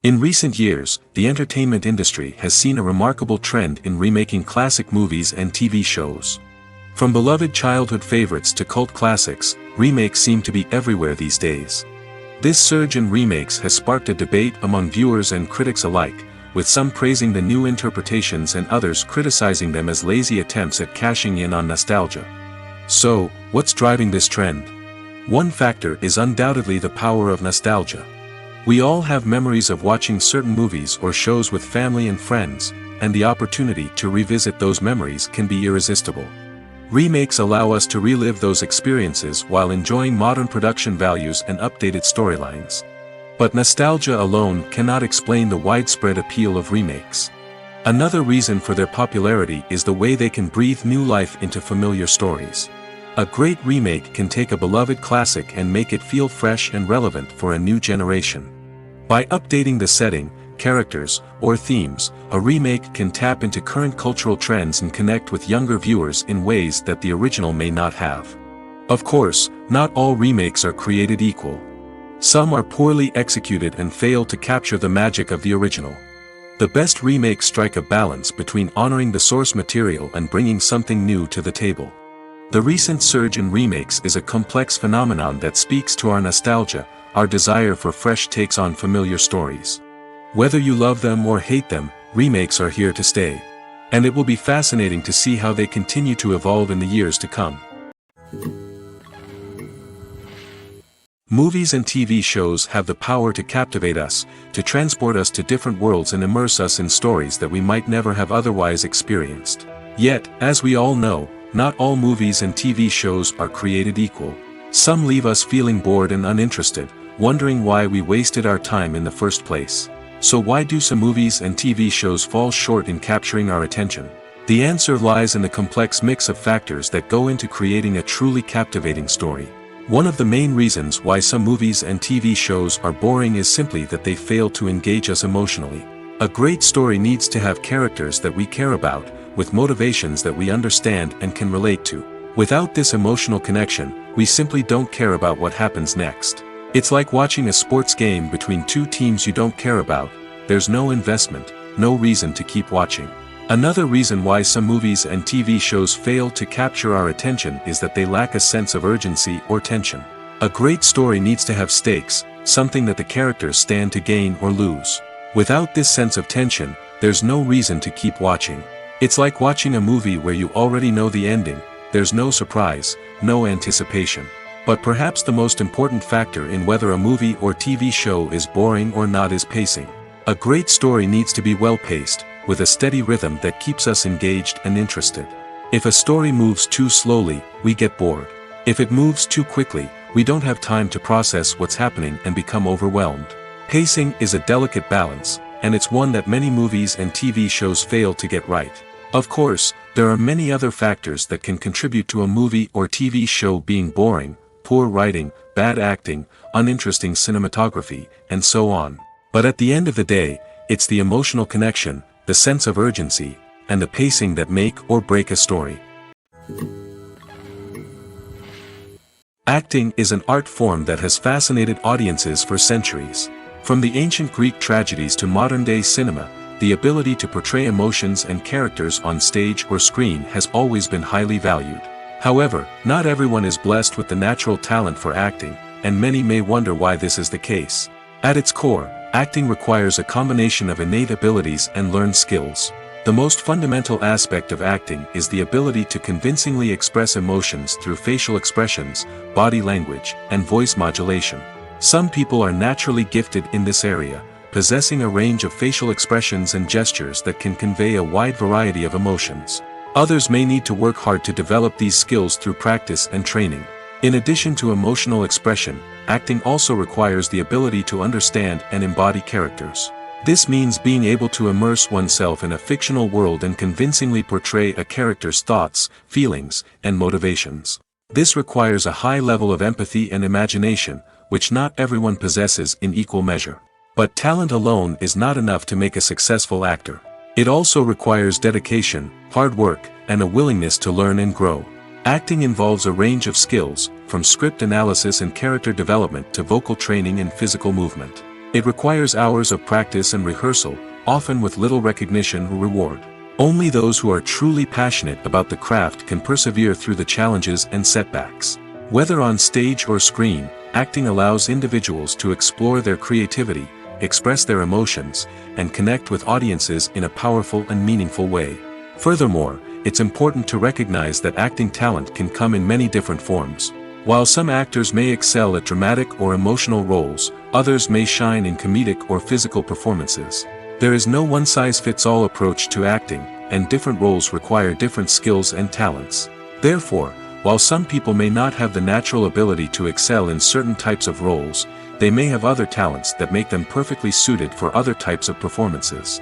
In recent years, the entertainment industry has seen a remarkable trend in remaking classic movies and TV shows. From beloved childhood favorites to cult classics, remakes seem to be everywhere these days. This surge in remakes has sparked a debate among viewers and critics alike, with some praising the new interpretations and others criticizing them as lazy attempts at cashing in on nostalgia. So, what's driving this trend? One factor is undoubtedly the power of nostalgia. We all have memories of watching certain movies or shows with family and friends, and the opportunity to revisit those memories can be irresistible. Remakes allow us to relive those experiences while enjoying modern production values and updated storylines. But nostalgia alone cannot explain the widespread appeal of remakes. Another reason for their popularity is the way they can breathe new life into familiar stories. A great remake can take a beloved classic and make it feel fresh and relevant for a new generation. By updating the setting, characters, or themes, a remake can tap into current cultural trends and connect with younger viewers in ways that the original may not have. Of course, not all remakes are created equal. Some are poorly executed and fail to capture the magic of the original. The best remakes strike a balance between honoring the source material and bringing something new to the table. The recent surge in remakes is a complex phenomenon that speaks to our nostalgia, our desire for fresh takes on familiar stories. Whether you love them or hate them, remakes are here to stay. And it will be fascinating to see how they continue to evolve in the years to come. Movies and TV shows have the power to captivate us, to transport us to different worlds and immerse us in stories that we might never have otherwise experienced. Yet, as we all know, not all movies and TV shows are created equal. Some leave us feeling bored and uninterested, wondering why we wasted our time in the first place. So why do some movies and TV shows fall short in capturing our attention? The answer lies in the complex mix of factors that go into creating a truly captivating story. One of the main reasons why some movies and TV shows are boring is simply that they fail to engage us emotionally. A great story needs to have characters that we care about, with motivations that we understand and can relate to. Without this emotional connection, we simply don't care about what happens next. It's like watching a sports game between two teams you don't care about. There's no investment, no reason to keep watching. Another reason why some movies and TV shows fail to capture our attention is that they lack a sense of urgency or tension. A great story needs to have stakes, something that the characters stand to gain or lose. Without this sense of tension, there's no reason to keep watching. It's like watching a movie where you already know the ending. There's no surprise, no anticipation. But perhaps the most important factor in whether a movie or TV show is boring or not is pacing. A great story needs to be well-paced, with a steady rhythm that keeps us engaged and interested. If a story moves too slowly, we get bored. If it moves too quickly, we don't have time to process what's happening and become overwhelmed. Pacing is a delicate balance, and it's one that many movies and TV shows fail to get right. Of course, there are many other factors that can contribute to a movie or TV show being boring: poor writing, bad acting, uninteresting cinematography, and so on. But at the end of the day, it's the emotional connection, the sense of urgency, and the pacing that make or break a story. Acting is an art form that has fascinated audiences for centuries. From the ancient Greek tragedies to modern-day cinema, the ability to portray emotions and characters on stage or screen has always been highly valued. However, not everyone is blessed with the natural talent for acting, and many may wonder why this is the case. At its core, acting requires a combination of innate abilities and learned skills. The most fundamental aspect of acting is the ability to convincingly express emotions through facial expressions, body language, and voice modulation. Some people are naturally gifted in this area, possessing a range of facial expressions and gestures that can convey a wide variety of emotions. Others may need to work hard to develop these skills through practice and training. In addition to emotional expression, acting also requires the ability to understand and embody characters. This means being able to immerse oneself in a fictional world and convincingly portray a character's thoughts, feelings, and motivations. This requires a high level of empathy and imagination, which not everyone possesses in equal measure. But talent alone is not enough to make a successful actor. It also requires dedication, hard work, and a willingness to learn and grow. Acting involves a range of skills, from script analysis and character development to vocal training and physical movement. It requires hours of practice and rehearsal, often with little recognition or reward. Only those who are truly passionate about the craft can persevere through the challenges and setbacks. Whether on stage or screen, acting allows individuals to explore their creativity, express their emotions, and connect with audiences in a powerful and meaningful way. Furthermore, it's important to recognize that acting talent can come in many different forms. While some actors may excel at dramatic or emotional roles, others may shine in comedic or physical performances. There is no one-size-fits-all approach to acting, and different roles require different skills and talents. Therefore, while some people may not have the natural ability to excel in certain types of roles, they may have other talents that make them perfectly suited for other types of performances.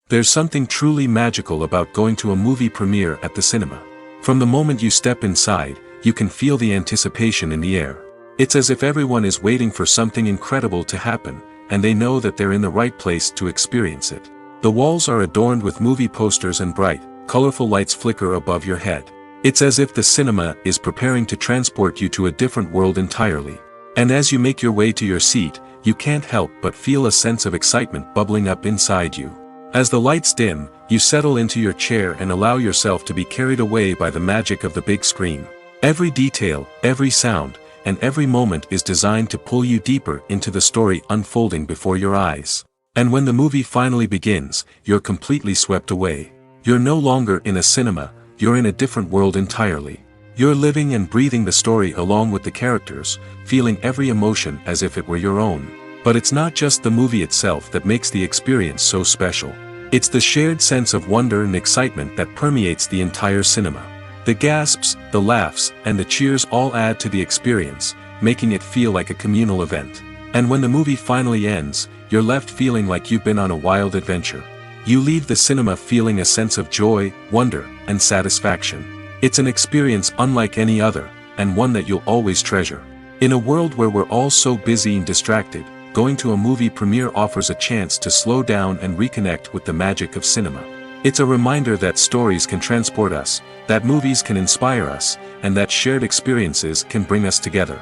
There's something truly magical about going to a movie premiere at the cinema. From the moment you step inside, you can feel the anticipation in the air. It's as if everyone is waiting for something incredible to happen, and they know that they're in the right place to experience it. The walls are adorned with movie posters and bright, colorful lights flicker above your head. It's as if the cinema is preparing to transport you to a different world entirely. And as you make your way to your seat, you can't help but feel a sense of excitement bubbling up inside you. As the lights dim, you settle into your chair and allow yourself to be carried away by the magic of the big screen. Every detail, every sound, and every moment is designed to pull you deeper into the story unfolding before your eyes. And when the movie finally begins, you're completely swept away. You're no longer in a cinema, you're in a different world entirely. You're living and breathing the story along with the characters, feeling every emotion as if it were your own. But it's not just the movie itself that makes the experience so special. It's the shared sense of wonder and excitement that permeates the entire cinema. The gasps, the laughs, and the cheers all add to the experience, making it feel like a communal event. And when the movie finally ends, you're left feeling like you've been on a wild adventure. You leave the cinema feeling a sense of joy, wonder, and satisfaction. It's an experience unlike any other, and one that you'll always treasure. In a world where we're all so busy and distracted, going to a movie premiere offers a chance to slow down and reconnect with the magic of cinema. It's a reminder that stories can transport us, that movies can inspire us, and that shared experiences can bring us together.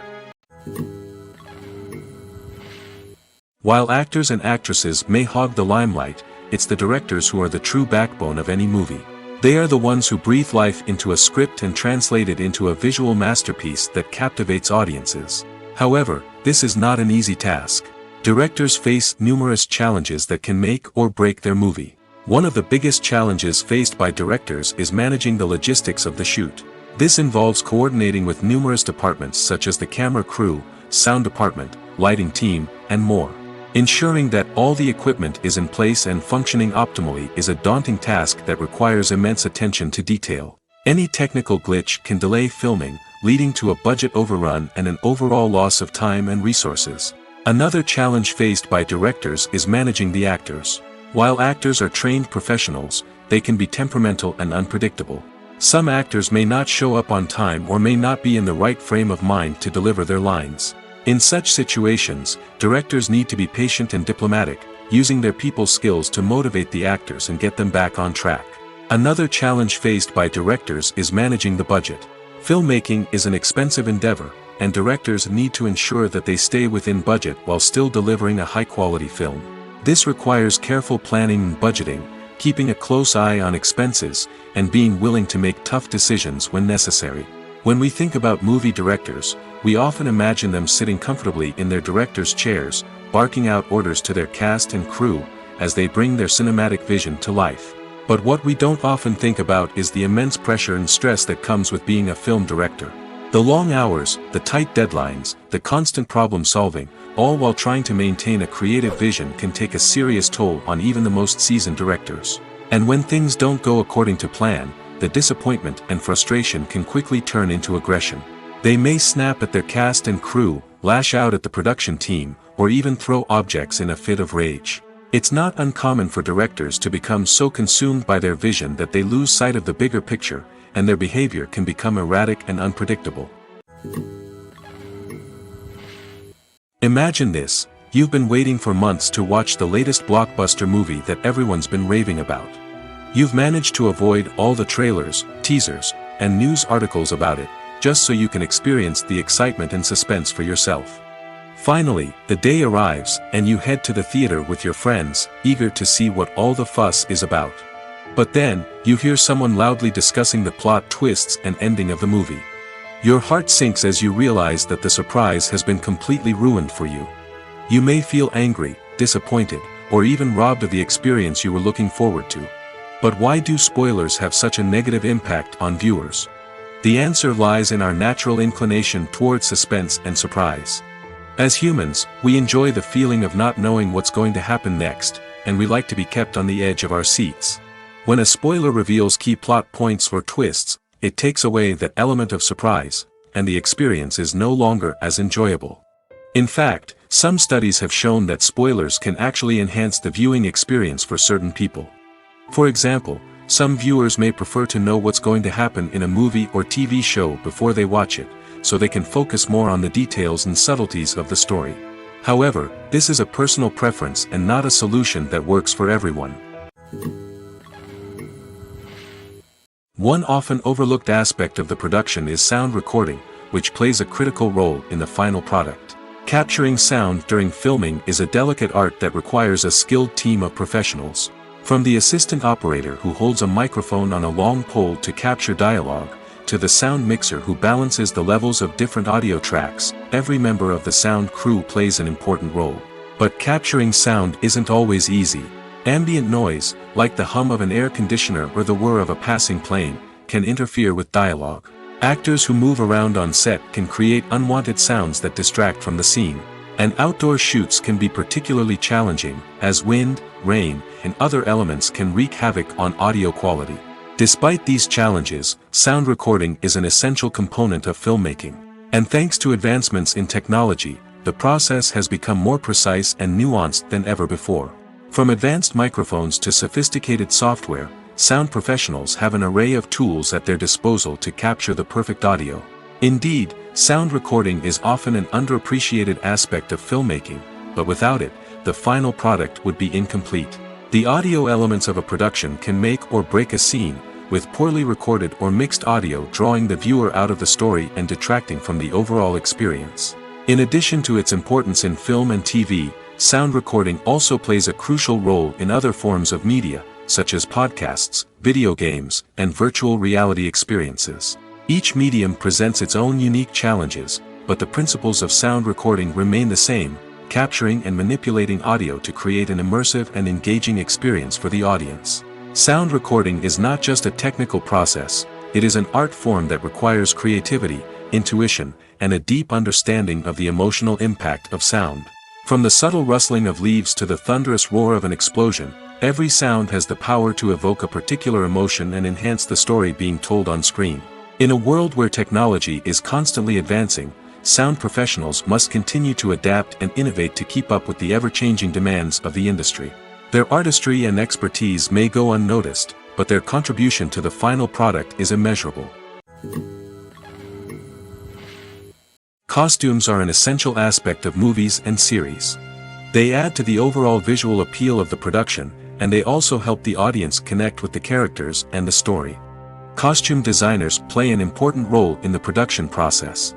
While actors and actresses may hog the limelight, it's the directors who are the true backbone of any movie. They are the ones who breathe life into a script and translate it into a visual masterpiece that captivates audiences. However, this is not an easy task. Directors face numerous challenges that can make or break their movie. One of the biggest challenges faced by directors is managing the logistics of the shoot. This involves coordinating with numerous departments such as the camera crew, sound department, lighting team, and more. Ensuring that all the equipment is in place and functioning optimally is a daunting task that requires immense attention to detail. Any technical glitch can delay filming, leading to a budget overrun and an overall loss of time and resources. Another challenge faced by directors is managing the actors. While actors are trained professionals, they can be temperamental and unpredictable. Some actors may not show up on time or may not be in the right frame of mind to deliver their lines. In such situations, directors need to be patient and diplomatic, using their people skills to motivate the actors and get them back on track. Another challenge faced by directors is managing the budget. Filmmaking is an expensive endeavor, and directors need to ensure that they stay within budget while still delivering a high-quality film. This requires careful planning and budgeting, keeping a close eye on expenses, and being willing to make tough decisions when necessary. When we think about movie directors, we often imagine them sitting comfortably in their director's chairs, barking out orders to their cast and crew, as they bring their cinematic vision to life. But what we don't often think about is the immense pressure and stress that comes with being a film director. The long hours, the tight deadlines, the constant problem solving, all while trying to maintain a creative vision can take a serious toll on even the most seasoned directors. And when things don't go according to plan, the disappointment and frustration can quickly turn into aggression. They may snap at their cast and crew, lash out at the production team, or even throw objects in a fit of rage. It's not uncommon for directors to become so consumed by their vision that they lose sight of the bigger picture, and their behavior can become erratic and unpredictable. Imagine this: you've been waiting for months to watch the latest blockbuster movie that everyone's been raving about. You've managed to avoid all the trailers, teasers, and news articles about it, just so you can experience the excitement and suspense for yourself. Finally, the day arrives, and you head to the theater with your friends, eager to see what all the fuss is about. But then, you hear someone loudly discussing the plot twists and ending of the movie. Your heart sinks as you realize that the surprise has been completely ruined for you. You may feel angry, disappointed, or even robbed of the experience you were looking forward to. But why do spoilers have such a negative impact on viewers? The answer lies in our natural inclination toward suspense and surprise. As humans, we enjoy the feeling of not knowing what's going to happen next, and we like to be kept on the edge of our seats. When a spoiler reveals key plot points or twists, it takes away that element of surprise, and the experience is no longer as enjoyable. In fact, some studies have shown that spoilers can actually enhance the viewing experience for certain people. For example, some viewers may prefer to know what's going to happen in a movie or TV show before they watch it, so they can focus more on the details and subtleties of the story. However, this is a personal preference and not a solution that works for everyone. One often overlooked aspect of the production is sound recording, which plays a critical role in the final product. Capturing sound during filming is a delicate art that requires a skilled team of professionals. From the assistant operator who holds a microphone on a long pole to capture dialogue, to the sound mixer who balances the levels of different audio tracks, every member of the sound crew plays an important role. But capturing sound isn't always easy. Ambient noise, like the hum of an air conditioner or the whir of a passing plane, can interfere with dialogue. Actors who move around on set can create unwanted sounds that distract from the scene. And outdoor shoots can be particularly challenging, as wind, rain, and other elements can wreak havoc on audio quality. Despite these challenges, sound recording is an essential component of filmmaking. And thanks to advancements in technology, the process has become more precise and nuanced than ever before. From advanced microphones to sophisticated software, sound professionals have an array of tools at their disposal to capture the perfect audio. Indeed, sound recording is often an underappreciated aspect of filmmaking, but without it, the final product would be incomplete. The audio elements of a production can make or break a scene, with poorly recorded or mixed audio drawing the viewer out of the story and detracting from the overall experience. In addition to its importance in film and TV, sound recording also plays a crucial role in other forms of media, such as podcasts, video games, and virtual reality experiences. Each medium presents its own unique challenges, but the principles of sound recording remain the same, capturing and manipulating audio to create an immersive and engaging experience for the audience. Sound recording is not just a technical process, it is an art form that requires creativity, intuition, and a deep understanding of the emotional impact of sound. From the subtle rustling of leaves to the thunderous roar of an explosion, every sound has the power to evoke a particular emotion and enhance the story being told on screen. In a world where technology is constantly advancing, sound professionals must continue to adapt and innovate to keep up with the ever-changing demands of the industry. Their artistry and expertise may go unnoticed, but their contribution to the final product is immeasurable. Costumes are an essential aspect of movies and series. They add to the overall visual appeal of the production, and they also help the audience connect with the characters and the story. Costume designers play an important role in the production process.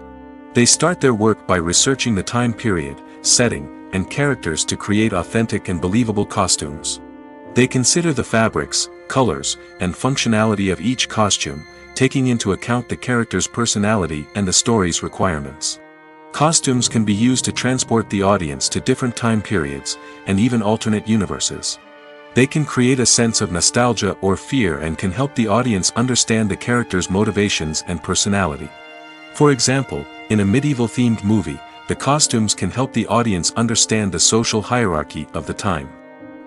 They start their work by researching the time period, setting, and characters to create authentic and believable costumes. They consider the fabrics, colors, and functionality of each costume, taking into account the character's personality and the story's requirements. Costumes can be used to transport the audience to different time periods, and even alternate universes. They can create a sense of nostalgia or fear and can help the audience understand the character's motivations and personality. For example, in a medieval-themed movie, the costumes can help the audience understand the social hierarchy of the time.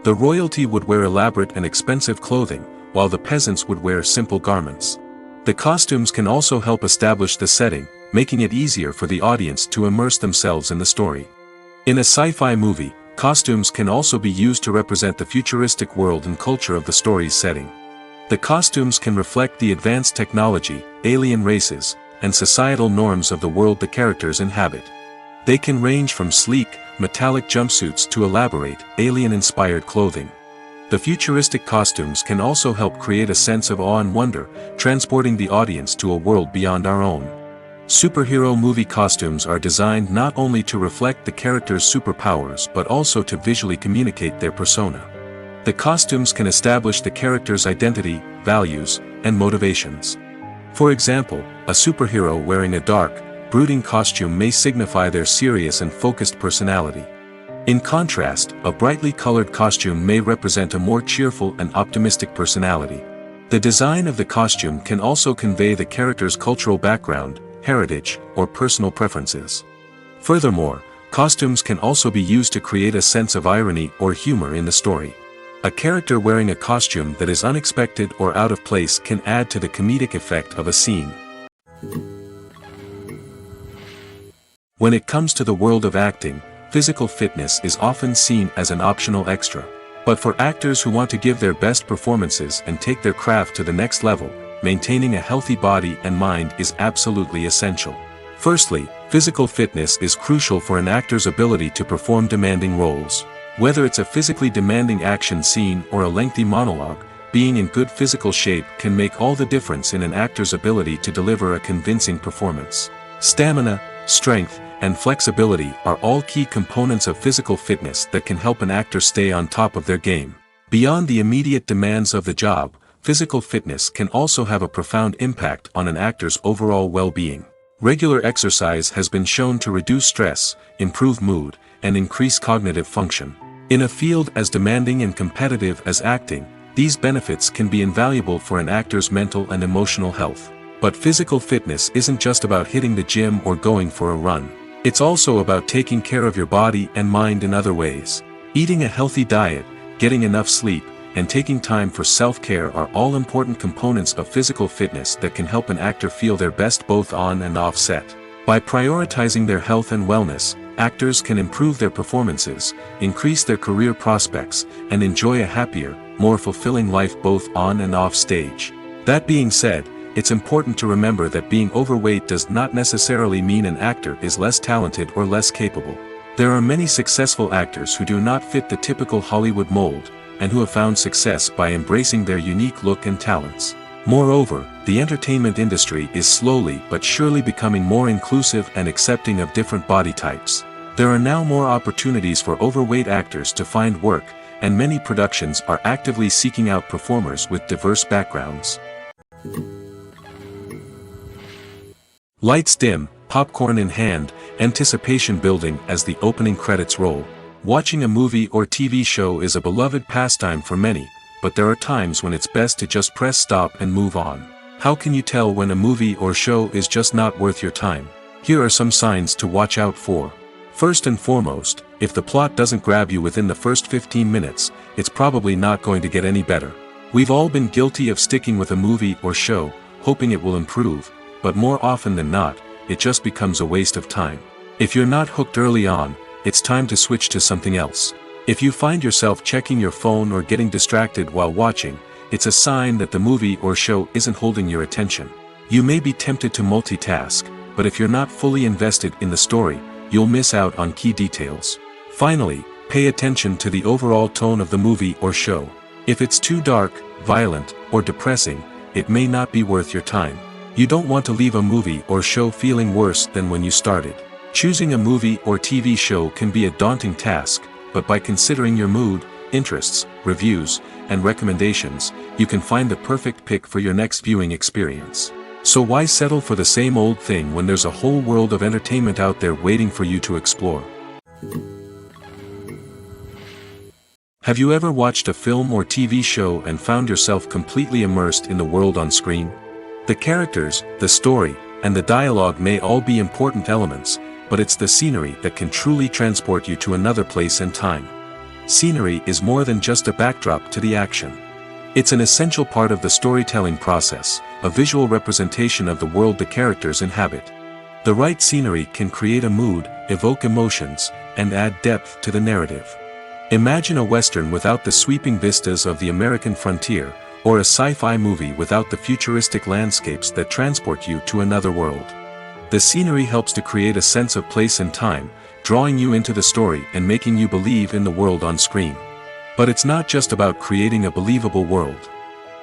The royalty would wear elaborate and expensive clothing, while the peasants would wear simple garments. The costumes can also help establish the setting, making it easier for the audience to immerse themselves in the story. In a sci-fi movie, costumes can also be used to represent the futuristic world and culture of the story's setting. The costumes can reflect the advanced technology, alien races, and societal norms of the world the characters inhabit. They can range from sleek, metallic jumpsuits to elaborate, alien-inspired clothing. The futuristic costumes can also help create a sense of awe and wonder, transporting the audience to a world beyond our own. Superhero movie costumes are designed not only to reflect the character's superpowers but also to visually communicate their persona. The costumes can establish the character's identity, values, and motivations. For example, a superhero wearing a dark, brooding costume may signify their serious and focused personality. In contrast, a brightly colored costume may represent a more cheerful and optimistic personality. The design of the costume can also convey the character's cultural background, heritage, or personal preferences. Furthermore, costumes can also be used to create a sense of irony or humor in the story. A character wearing a costume that is unexpected or out of place can add to the comedic effect of a scene. When it comes to the world of acting, physical fitness is often seen as an optional extra. But for actors who want to give their best performances and take their craft to the next level, maintaining a healthy body and mind is absolutely essential. Firstly, physical fitness is crucial for an actor's ability to perform demanding roles. Whether it's a physically demanding action scene or a lengthy monologue, being in good physical shape can make all the difference in an actor's ability to deliver a convincing performance. Stamina, strength, and flexibility are all key components of physical fitness that can help an actor stay on top of their game. Beyond the immediate demands of the job, physical fitness can also have a profound impact on an actor's overall well-being. Regular exercise has been shown to reduce stress, improve mood, and increase cognitive function. In a field as demanding and competitive as acting, these benefits can be invaluable for an actor's mental and emotional health. But physical fitness isn't just about hitting the gym or going for a run. It's also about taking care of your body and mind in other ways. Eating a healthy diet, getting enough sleep, and taking time for self-care are all important components of physical fitness that can help an actor feel their best both on and off set. By prioritizing their health and wellness, actors can improve their performances, increase their career prospects, and enjoy a happier, more fulfilling life both on and off stage. That being said, it's important to remember that being overweight does not necessarily mean an actor is less talented or less capable. There are many successful actors who do not fit the typical Hollywood mold, and who have found success by embracing their unique look and talents. Moreover, the entertainment industry is slowly but surely becoming more inclusive and accepting of different body types. There are now more opportunities for overweight actors to find work, and many productions are actively seeking out performers with diverse backgrounds. Lights dim, popcorn in hand, anticipation building as the opening credits roll. Watching a movie or TV show is a beloved pastime for many, but there are times when it's best to just press stop and move on. How can you tell when a movie or show is just not worth your time? Here are some signs to watch out for. First and foremost, if the plot doesn't grab you within the first 15 minutes, it's probably not going to get any better. We've all been guilty of sticking with a movie or show, hoping it will improve, but more often than not, it just becomes a waste of time. If you're not hooked early on, it's time to switch to something else. If you find yourself checking your phone or getting distracted while watching, it's a sign that the movie or show isn't holding your attention. You may be tempted to multitask, but if you're not fully invested in the story, you'll miss out on key details. Finally, pay attention to the overall tone of the movie or show. If it's too dark, violent, or depressing, it may not be worth your time. You don't want to leave a movie or show feeling worse than when you started. Choosing a movie or TV show can be a daunting task, but by considering your mood, interests, reviews, and recommendations, you can find the perfect pick for your next viewing experience. So why settle for the same old thing when there's a whole world of entertainment out there waiting for you to explore? Have you ever watched a film or TV show and found yourself completely immersed in the world on screen? The characters, the story, and the dialogue may all be important elements, but it's the scenery that can truly transport you to another place and time. Scenery is more than just a backdrop to the action. It's an essential part of the storytelling process, a visual representation of the world the characters inhabit. The right scenery can create a mood, evoke emotions, and add depth to the narrative. Imagine a Western without the sweeping vistas of the American frontier, or a sci-fi movie without the futuristic landscapes that transport you to another world. The scenery helps to create a sense of place and time, drawing you into the story and making you believe in the world on screen. But it's not just about creating a believable world.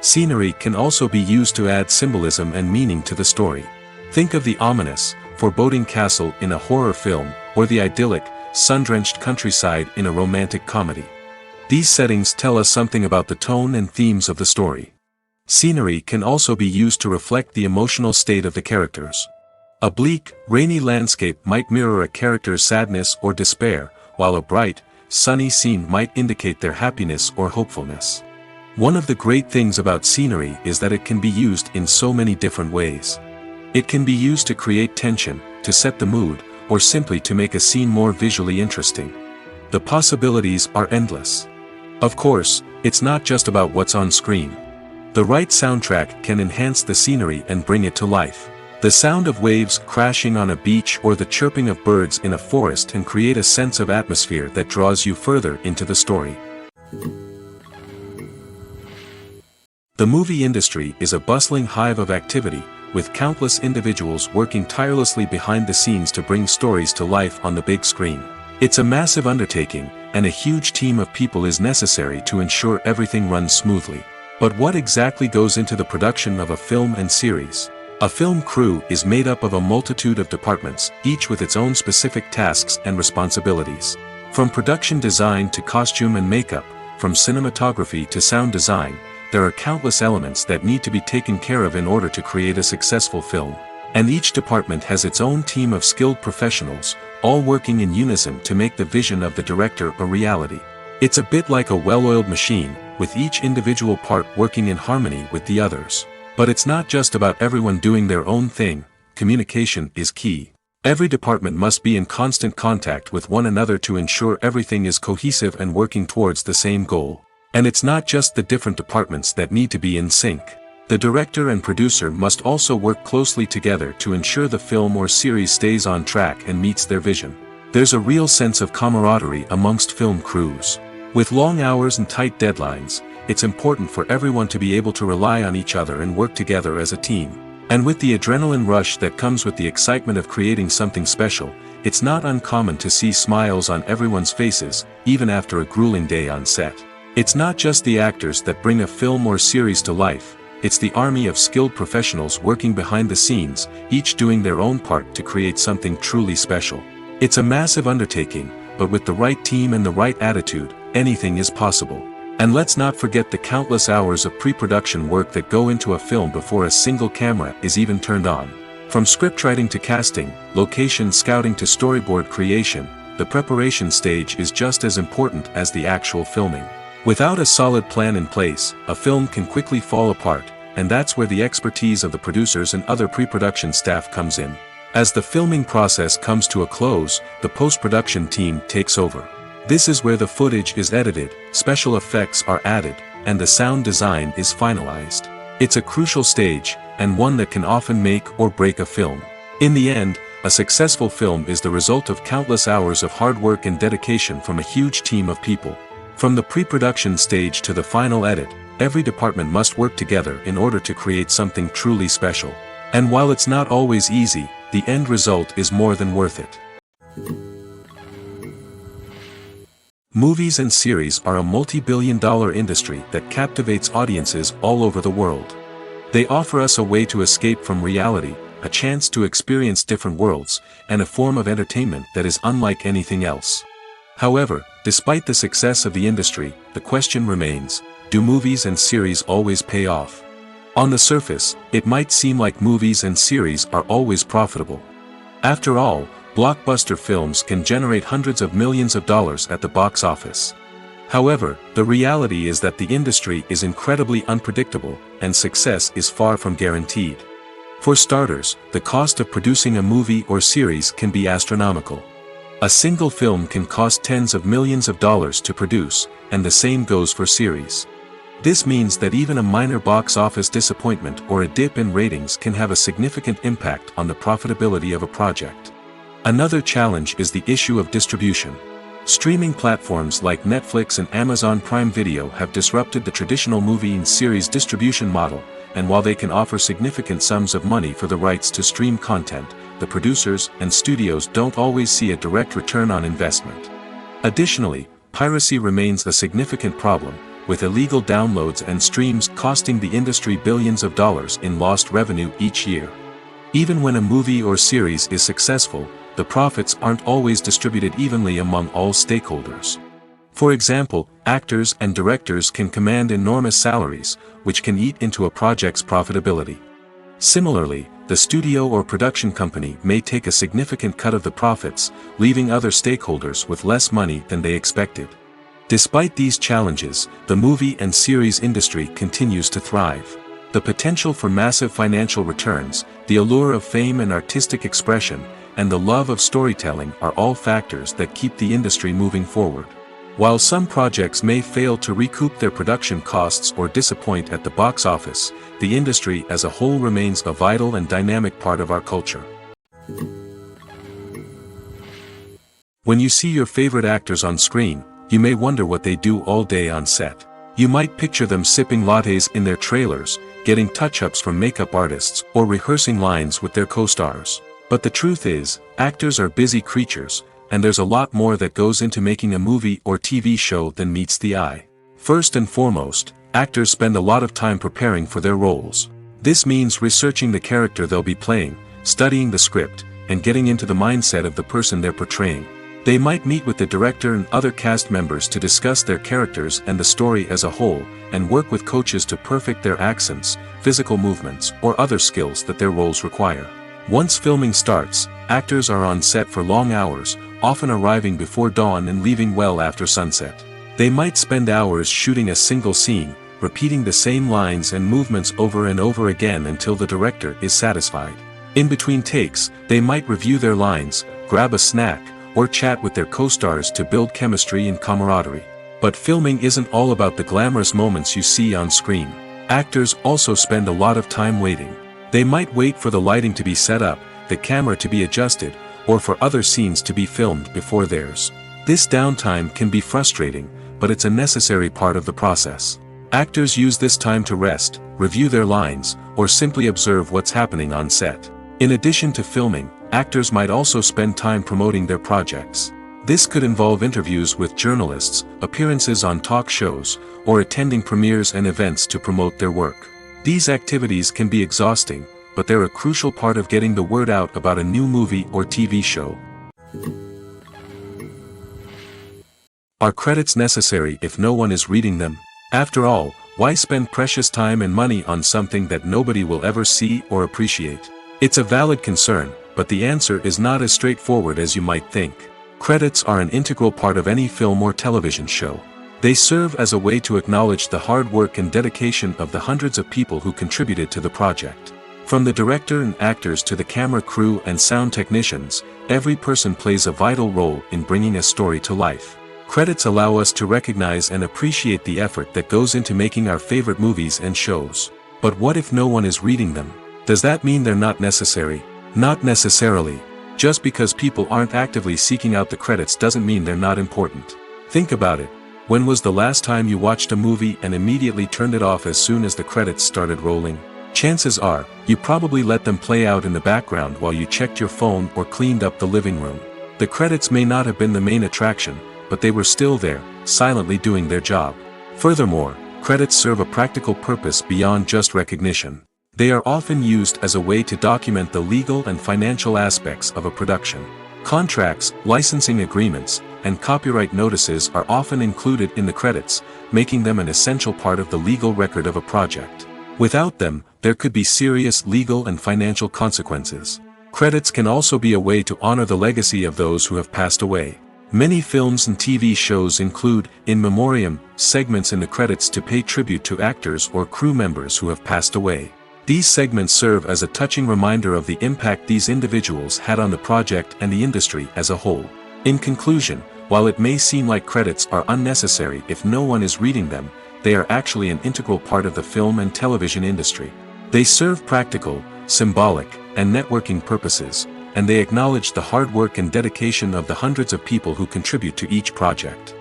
Scenery can also be used to add symbolism and meaning to the story. Think of the ominous, foreboding castle in a horror film, or the idyllic, sun-drenched countryside in a romantic comedy. These settings tell us something about the tone and themes of the story. Scenery can also be used to reflect the emotional state of the characters. A bleak, rainy landscape might mirror a character's sadness or despair, while a bright, sunny scene might indicate their happiness or hopefulness. One of the great things about scenery is that it can be used in so many different ways. It can be used to create tension, to set the mood, or simply to make a scene more visually interesting. The possibilities are endless. Of course, it's not just about what's on screen. The right soundtrack can enhance the scenery and bring it to life. The sound of waves crashing on a beach or the chirping of birds in a forest can create a sense of atmosphere that draws you further into the story. The movie industry is a bustling hive of activity, with countless individuals working tirelessly behind the scenes to bring stories to life on the big screen. It's a massive undertaking, and a huge team of people is necessary to ensure everything runs smoothly. But what exactly goes into the production of a film and series? A film crew is made up of a multitude of departments, each with its own specific tasks and responsibilities. From production design to costume and makeup, from cinematography to sound design, there are countless elements that need to be taken care of in order to create a successful film. And each department has its own team of skilled professionals, all working in unison to make the vision of the director a reality. It's a bit like a well-oiled machine, with each individual part working in harmony with the others. But it's not just about everyone doing their own thing. Communication is key. Every department must be in constant contact with one another to ensure everything is cohesive and working towards the same goal. And it's not just the different departments that need to be in sync. The director and producer must also work closely together to ensure the film or series stays on track and meets their vision. There's a real sense of camaraderie amongst film crews. With long hours and tight deadlines, it's important for everyone to be able to rely on each other and work together as a team. And with the adrenaline rush that comes with the excitement of creating something special, it's not uncommon to see smiles on everyone's faces, even after a grueling day on set. It's not just the actors that bring a film or series to life, it's the army of skilled professionals working behind the scenes, each doing their own part to create something truly special. It's a massive undertaking, but with the right team and the right attitude, anything is possible. And let's not forget the countless hours of pre-production work that go into a film before a single camera is even turned on. From scriptwriting to casting, location scouting to storyboard creation, the preparation stage is just as important as the actual filming. Without a solid plan in place, a film can quickly fall apart, and that's where the expertise of the producers and other pre-production staff comes in. As the filming process comes to a close, the post-production team takes over. This is where the footage is edited, special effects are added, and the sound design is finalized. It's a crucial stage, and one that can often make or break a film. In the end, a successful film is the result of countless hours of hard work and dedication from a huge team of people. From the pre-production stage to the final edit, every department must work together in order to create something truly special. And while it's not always easy, the end result is more than worth it. Movies and series are a multi-billion-dollar industry that captivates audiences all over the world. They offer us a way to escape from reality, a chance to experience different worlds, and a form of entertainment that is unlike anything else. However, despite the success of the industry, the question remains, do movies and series always pay off? On the surface, it might seem like movies and series are always profitable. After all, blockbuster films can generate hundreds of millions of dollars at the box office. However, the reality is that the industry is incredibly unpredictable, and success is far from guaranteed. For starters, the cost of producing a movie or series can be astronomical. A single film can cost tens of millions of dollars to produce, and the same goes for series. This means that even a minor box office disappointment or a dip in ratings can have a significant impact on the profitability of a project. Another challenge is the issue of distribution. Streaming platforms like Netflix and Amazon Prime Video have disrupted the traditional movie and series distribution model, and while they can offer significant sums of money for the rights to stream content, the producers and studios don't always see a direct return on investment. Additionally, piracy remains a significant problem, with illegal downloads and streams costing the industry billions of dollars in lost revenue each year. Even when a movie or series is successful, the profits aren't always distributed evenly among all stakeholders. For example, actors and directors can command enormous salaries, which can eat into a project's profitability. Similarly, the studio or production company may take a significant cut of the profits, leaving other stakeholders with less money than they expected. Despite these challenges, the movie and series industry continues to thrive. The potential for massive financial returns, the allure of fame and artistic expression, and the love of storytelling are all factors that keep the industry moving forward. While some projects may fail to recoup their production costs or disappoint at the box office, the industry as a whole remains a vital and dynamic part of our culture. When you see your favorite actors on screen, you may wonder what they do all day on set. You might picture them sipping lattes in their trailers, getting touch-ups from makeup artists, or rehearsing lines with their co-stars. But the truth is, actors are busy creatures, and there's a lot more that goes into making a movie or TV show than meets the eye. First and foremost, actors spend a lot of time preparing for their roles. This means researching the character they'll be playing, studying the script, and getting into the mindset of the person they're portraying. They might meet with the director and other cast members to discuss their characters and the story as a whole, and work with coaches to perfect their accents, physical movements, or other skills that their roles require. Once filming starts, actors are on set for long hours, often arriving before dawn and leaving well after sunset. They might spend hours shooting a single scene, repeating the same lines and movements over and over again until the director is satisfied. In between takes, they might review their lines, grab a snack, or chat with their co-stars to build chemistry and camaraderie. But filming isn't all about the glamorous moments you see on screen. Actors also spend a lot of time waiting. They might wait for the lighting to be set up, the camera to be adjusted, or for other scenes to be filmed before theirs. This downtime can be frustrating, but it's a necessary part of the process. Actors use this time to rest, review their lines, or simply observe what's happening on set. In addition to filming, actors might also spend time promoting their projects. This could involve interviews with journalists, appearances on talk shows, or attending premieres and events to promote their work. These activities can be exhausting, but they're a crucial part of getting the word out about a new movie or TV show. Are credits necessary if no one is reading them? After all, why spend precious time and money on something that nobody will ever see or appreciate? It's a valid concern, but the answer is not as straightforward as you might think. Credits are an integral part of any film or television show. They serve as a way to acknowledge the hard work and dedication of the hundreds of people who contributed to the project. From the director and actors to the camera crew and sound technicians, every person plays a vital role in bringing a story to life. Credits allow us to recognize and appreciate the effort that goes into making our favorite movies and shows. But what if no one is reading them? Does that mean they're not necessary? Not necessarily. Just because people aren't actively seeking out the credits doesn't mean they're not important. Think about it. When was the last time you watched a movie and immediately turned it off as soon as the credits started rolling? Chances are, you probably let them play out in the background while you checked your phone or cleaned up the living room. The credits may not have been the main attraction, but they were still there, silently doing their job. Furthermore, credits serve a practical purpose beyond just recognition. They are often used as a way to document the legal and financial aspects of a production. Contracts, licensing agreements, and copyright notices are often included in the credits, making them an essential part of the legal record of a project. Without them, there could be serious legal and financial consequences. Credits can also be a way to honor the legacy of those who have passed away. Many films and TV shows include, in memoriam, segments in the credits to pay tribute to actors or crew members who have passed away. These segments serve as a touching reminder of the impact these individuals had on the project and the industry as a whole. In conclusion, while it may seem like credits are unnecessary if no one is reading them, they are actually an integral part of the film and television industry. They serve practical, symbolic, and networking purposes, and they acknowledge the hard work and dedication of the hundreds of people who contribute to each project.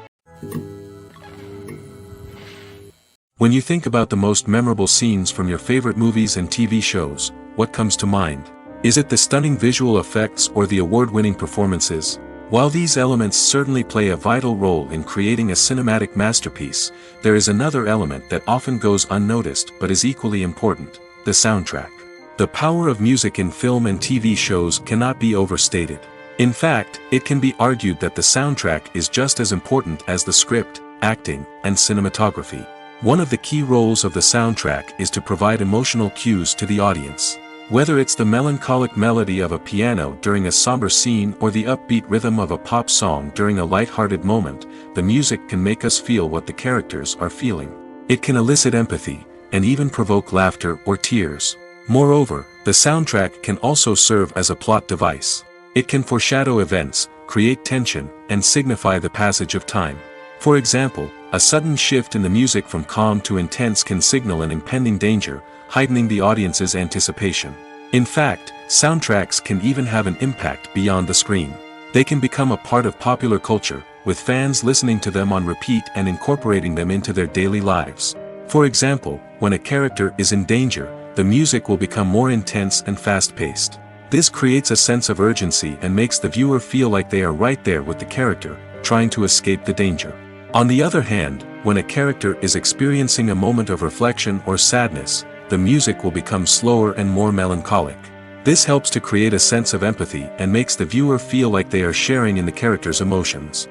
When you think about the most memorable scenes from your favorite movies and TV shows, what comes to mind? Is it the stunning visual effects or the award-winning performances? While these elements certainly play a vital role in creating a cinematic masterpiece, there is another element that often goes unnoticed but is equally important: the soundtrack. The power of music in film and TV shows cannot be overstated. In fact, it can be argued that the soundtrack is just as important as the script, acting, and cinematography. One of the key roles of the soundtrack is to provide emotional cues to the audience. Whether it's the melancholic melody of a piano during a somber scene or the upbeat rhythm of a pop song during a light-hearted moment, the music can make us feel what the characters are feeling. It can elicit empathy, and even provoke laughter or tears. Moreover, the soundtrack can also serve as a plot device. It can foreshadow events, create tension, and signify the passage of time. For example, a sudden shift in the music from calm to intense can signal an impending danger, heightening the audience's anticipation. In fact, soundtracks can even have an impact beyond the screen. They can become a part of popular culture, with fans listening to them on repeat and incorporating them into their daily lives. For example, when a character is in danger, the music will become more intense and fast-paced. This creates a sense of urgency and makes the viewer feel like they are right there with the character, trying to escape the danger. On the other hand, when a character is experiencing a moment of reflection or sadness, the music will become slower and more melancholic. This helps to create a sense of empathy and makes the viewer feel like they are sharing in the character's emotions.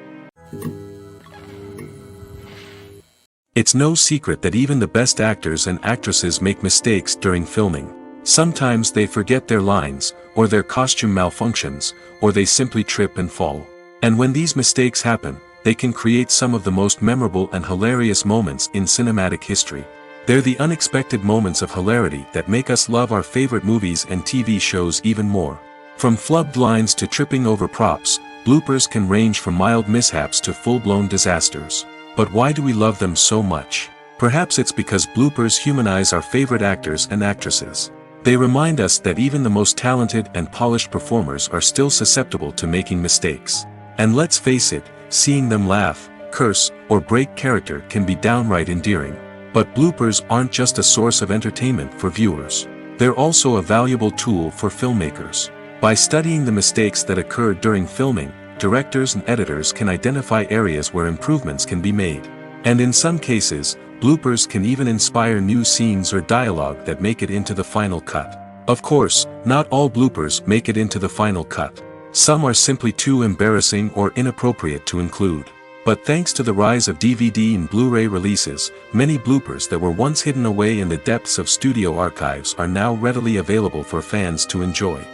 It's no secret that even the best actors and actresses make mistakes during filming. Sometimes they forget their lines, or their costume malfunctions, or they simply trip and fall. And when these mistakes happen, they can create some of the most memorable and hilarious moments in cinematic history. They're the unexpected moments of hilarity that make us love our favorite movies and TV shows even more. From flubbed lines to tripping over props, bloopers can range from mild mishaps to full-blown disasters. But why do we love them so much? Perhaps it's because bloopers humanize our favorite actors and actresses. They remind us that even the most talented and polished performers are still susceptible to making mistakes. And let's face it, seeing them laugh, curse, or break character can be downright endearing. But bloopers aren't just a source of entertainment for viewers. They're also a valuable tool for filmmakers. By studying the mistakes that occurred during filming, directors and editors can identify areas where improvements can be made. And in some cases, bloopers can even inspire new scenes or dialogue that make it into the final cut. Of course, not all bloopers make it into the final cut. Some are simply too embarrassing or inappropriate to include. But thanks to the rise of DVD and Blu-ray releases, many bloopers that were once hidden away in the depths of studio archives are now readily available for fans to enjoy.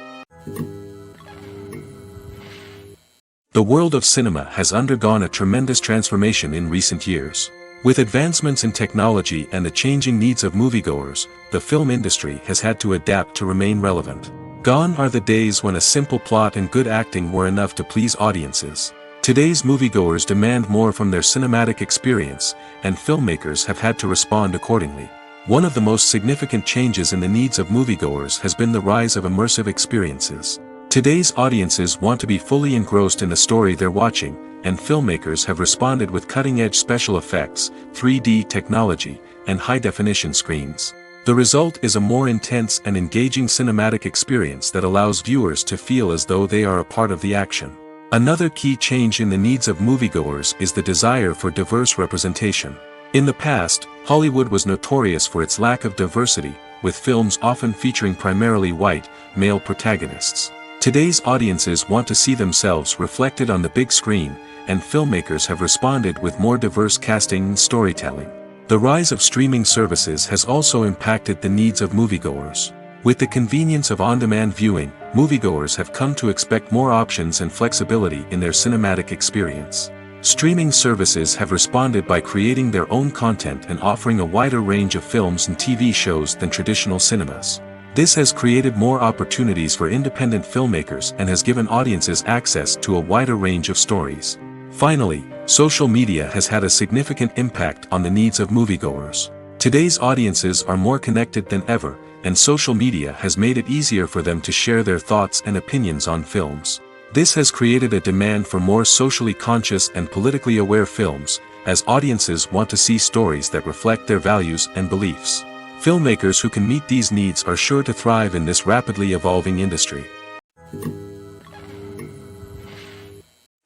The world of cinema has undergone a tremendous transformation in recent years. With advancements in technology and the changing needs of moviegoers, the film industry has had to adapt to remain relevant. Gone are the days when a simple plot and good acting were enough to please audiences. Today's moviegoers demand more from their cinematic experience, and filmmakers have had to respond accordingly. One of the most significant changes in the needs of moviegoers has been the rise of immersive experiences. Today's audiences want to be fully engrossed in the story they're watching, and filmmakers have responded with cutting-edge special effects, 3D technology, and high-definition screens. The result is a more intense and engaging cinematic experience that allows viewers to feel as though they are a part of the action. Another key change in the needs of moviegoers is the desire for diverse representation. In the past, Hollywood was notorious for its lack of diversity, with films often featuring primarily white, male protagonists. Today's audiences want to see themselves reflected on the big screen, and filmmakers have responded with more diverse casting and storytelling. The rise of streaming services has also impacted the needs of moviegoers. With the convenience of on-demand viewing, moviegoers have come to expect more options and flexibility in their cinematic experience. Streaming services have responded by creating their own content and offering a wider range of films and TV shows than traditional cinemas. This has created more opportunities for independent filmmakers and has given audiences access to a wider range of stories. Finally, social media has had a significant impact on the needs of moviegoers. Today's audiences are more connected than ever, and social media has made it easier for them to share their thoughts and opinions on films. This has created a demand for more socially conscious and politically aware films, as audiences want to see stories that reflect their values and beliefs. Filmmakers who can meet these needs are sure to thrive in this rapidly evolving industry.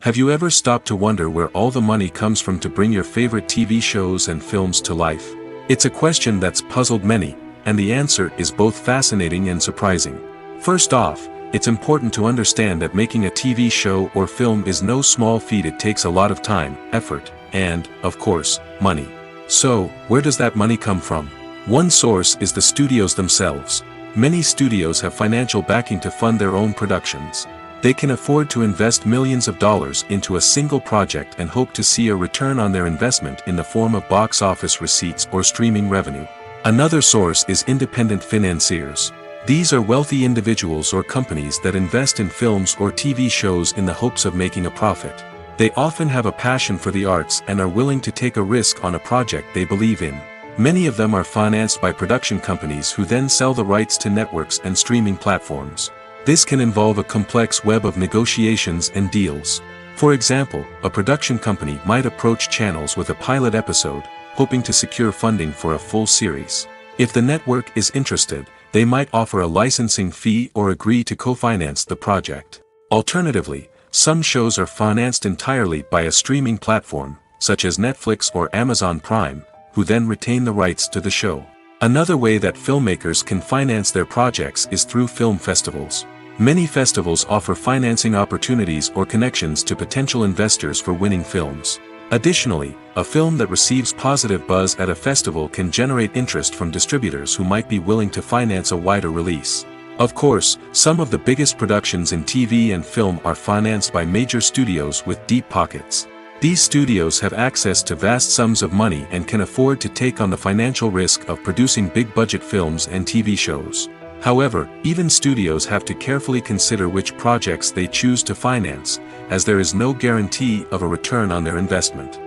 Have you ever stopped to wonder where all the money comes from to bring your favorite TV shows and films to life? It's a question that's puzzled many, and the answer is both fascinating and surprising. First off, it's important to understand that making a TV show or film is no small feat. It takes a lot of time, effort, and, of course, money. So, where does that money come from? One source is the studios themselves. Many studios have financial backing to fund their own productions. They can afford to invest millions of dollars into a single project and hope to see a return on their investment in the form of box office receipts or streaming revenue. Another source is independent financiers. These are wealthy individuals or companies that invest in films or TV shows in the hopes of making a profit. They often have a passion for the arts and are willing to take a risk on a project they believe in. Many of them are financed by production companies who then sell the rights to networks and streaming platforms. This can involve a complex web of negotiations and deals. For example, a production company might approach channels with a pilot episode, hoping to secure funding for a full series. If the network is interested, they might offer a licensing fee or agree to co-finance the project. Alternatively, some shows are financed entirely by a streaming platform, such as Netflix or Amazon Prime, who then retain the rights to the show. Another way that filmmakers can finance their projects is through film festivals. Many festivals offer financing opportunities or connections to potential investors for winning films. Additionally, a film that receives positive buzz at a festival can generate interest from distributors who might be willing to finance a wider release. Of course, some of the biggest productions in TV and film are financed by major studios with deep pockets. These studios have access to vast sums of money and can afford to take on the financial risk of producing big-budget films and TV shows. However, even studios have to carefully consider which projects they choose to finance, as there is no guarantee of a return on their investment.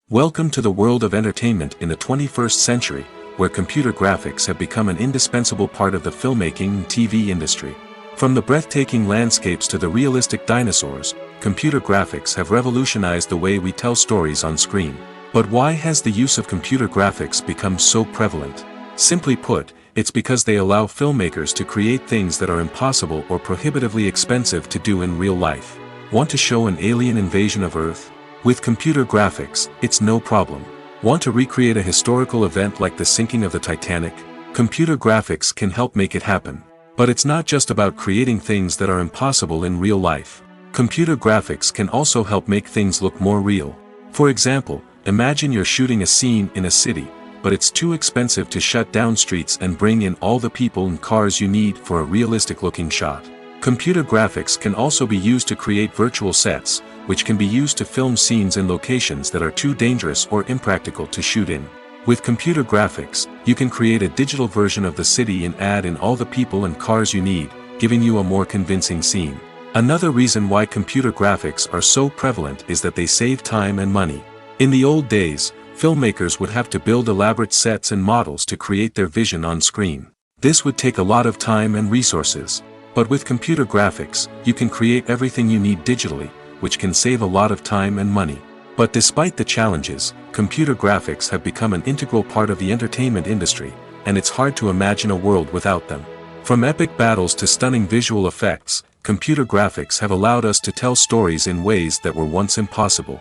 Welcome to the world of entertainment in the 21st century, where computer graphics have become an indispensable part of the filmmaking and TV industry. From the breathtaking landscapes to the realistic dinosaurs, computer graphics have revolutionized the way we tell stories on screen. But why has the use of computer graphics become so prevalent? Simply put, it's because they allow filmmakers to create things that are impossible or prohibitively expensive to do in real life. Want to show an alien invasion of Earth? With computer graphics, it's no problem. Want to recreate a historical event like the sinking of the Titanic? Computer graphics can help make it happen. But it's not just about creating things that are impossible in real life. Computer graphics can also help make things look more real. For example, imagine you're shooting a scene in a city, but it's too expensive to shut down streets and bring in all the people and cars you need for a realistic-looking shot. Computer graphics can also be used to create virtual sets, which can be used to film scenes in locations that are too dangerous or impractical to shoot in. With computer graphics, you can create a digital version of the city and add in all the people and cars you need, giving you a more convincing scene. Another reason why computer graphics are so prevalent is that they save time and money. In the old days, filmmakers would have to build elaborate sets and models to create their vision on screen. This would take a lot of time and resources. But with computer graphics, you can create everything you need digitally, which can save a lot of time and money. But despite the challenges, computer graphics have become an integral part of the entertainment industry, and it's hard to imagine a world without them. From epic battles to stunning visual effects, computer graphics have allowed us to tell stories in ways that were once impossible.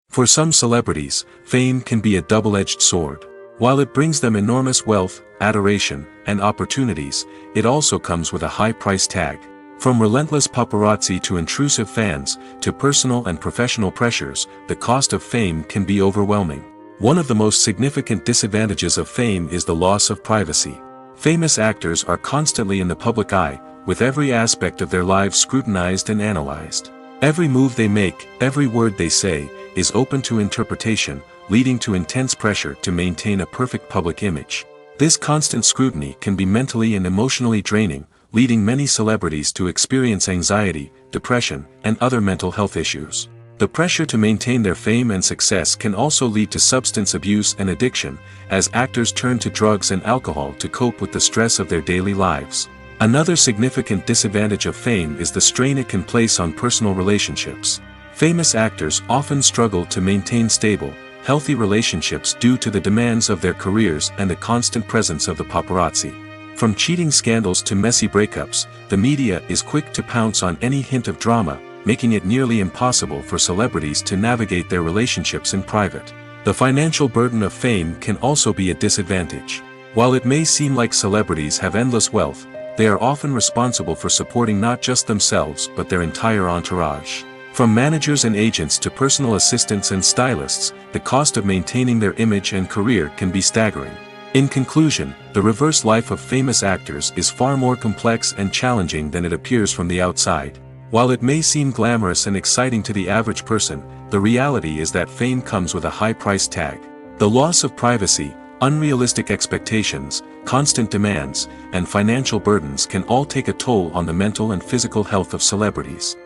For some celebrities, fame can be a double-edged sword. While it brings them enormous wealth, adoration, and opportunities, it also comes with a high price tag. From relentless paparazzi to intrusive fans, to personal and professional pressures, the cost of fame can be overwhelming. One of the most significant disadvantages of fame is the loss of privacy. Famous actors are constantly in the public eye, with every aspect of their lives scrutinized and analyzed. Every move they make, every word they say, is open to interpretation, leading to intense pressure to maintain a perfect public image. This constant scrutiny can be mentally and emotionally draining, leading many celebrities to experience anxiety, depression, and other mental health issues. The pressure to maintain their fame and success can also lead to substance abuse and addiction, as actors turn to drugs and alcohol to cope with the stress of their daily lives. Another significant disadvantage of fame is the strain it can place on personal relationships. Famous actors often struggle to maintain stable, healthy relationships due to the demands of their careers and the constant presence of the paparazzi. From cheating scandals to messy breakups, the media is quick to pounce on any hint of drama, making it nearly impossible for celebrities to navigate their relationships in private. The financial burden of fame can also be a disadvantage. While it may seem like celebrities have endless wealth, they are often responsible for supporting not just themselves but their entire entourage. From managers and agents to personal assistants and stylists, the cost of maintaining their image and career can be staggering. In conclusion, the reverse life of famous actors is far more complex and challenging than it appears from the outside. While it may seem glamorous and exciting to the average person, the reality is that fame comes with a high price tag. The loss of privacy, unrealistic expectations, constant demands, and financial burdens can all take a toll on the mental and physical health of celebrities.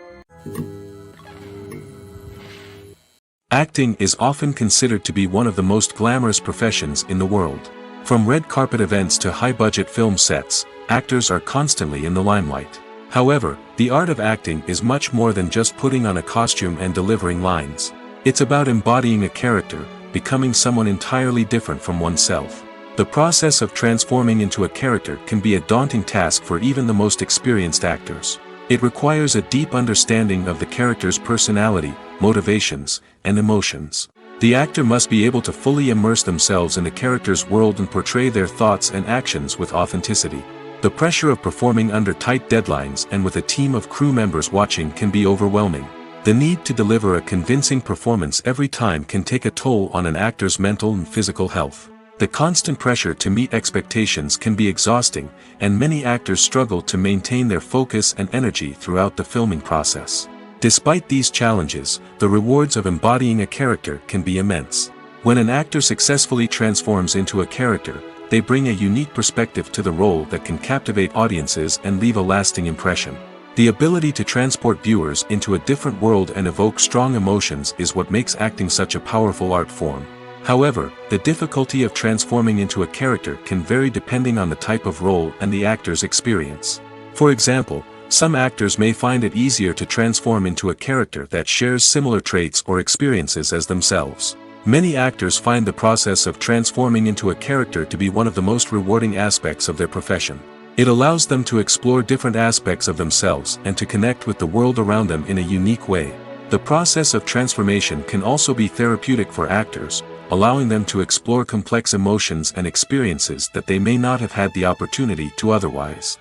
Acting is often considered to be one of the most glamorous professions in the world. From red carpet events to high-budget film sets, actors are constantly in the limelight. However, the art of acting is much more than just putting on a costume and delivering lines. It's about embodying a character, becoming someone entirely different from oneself. The process of transforming into a character can be a daunting task for even the most experienced actors. It requires a deep understanding of the character's personality, motivations, and emotions. The actor must be able to fully immerse themselves in the character's world and portray their thoughts and actions with authenticity. The pressure of performing under tight deadlines and with a team of crew members watching can be overwhelming. The need to deliver a convincing performance every time can take a toll on an actor's mental and physical health. The constant pressure to meet expectations can be exhausting, and many actors struggle to maintain their focus and energy throughout the filming process. Despite these challenges, the rewards of embodying a character can be immense. When an actor successfully transforms into a character, they bring a unique perspective to the role that can captivate audiences and leave a lasting impression. The ability to transport viewers into a different world and evoke strong emotions is what makes acting such a powerful art form. However, the difficulty of transforming into a character can vary depending on the type of role and the actor's experience. For example, some actors may find it easier to transform into a character that shares similar traits or experiences as themselves. Many actors find the process of transforming into a character to be one of the most rewarding aspects of their profession. It allows them to explore different aspects of themselves and to connect with the world around them in a unique way. The process of transformation can also be therapeutic for actors, allowing them to explore complex emotions and experiences that they may not have had the opportunity to otherwise.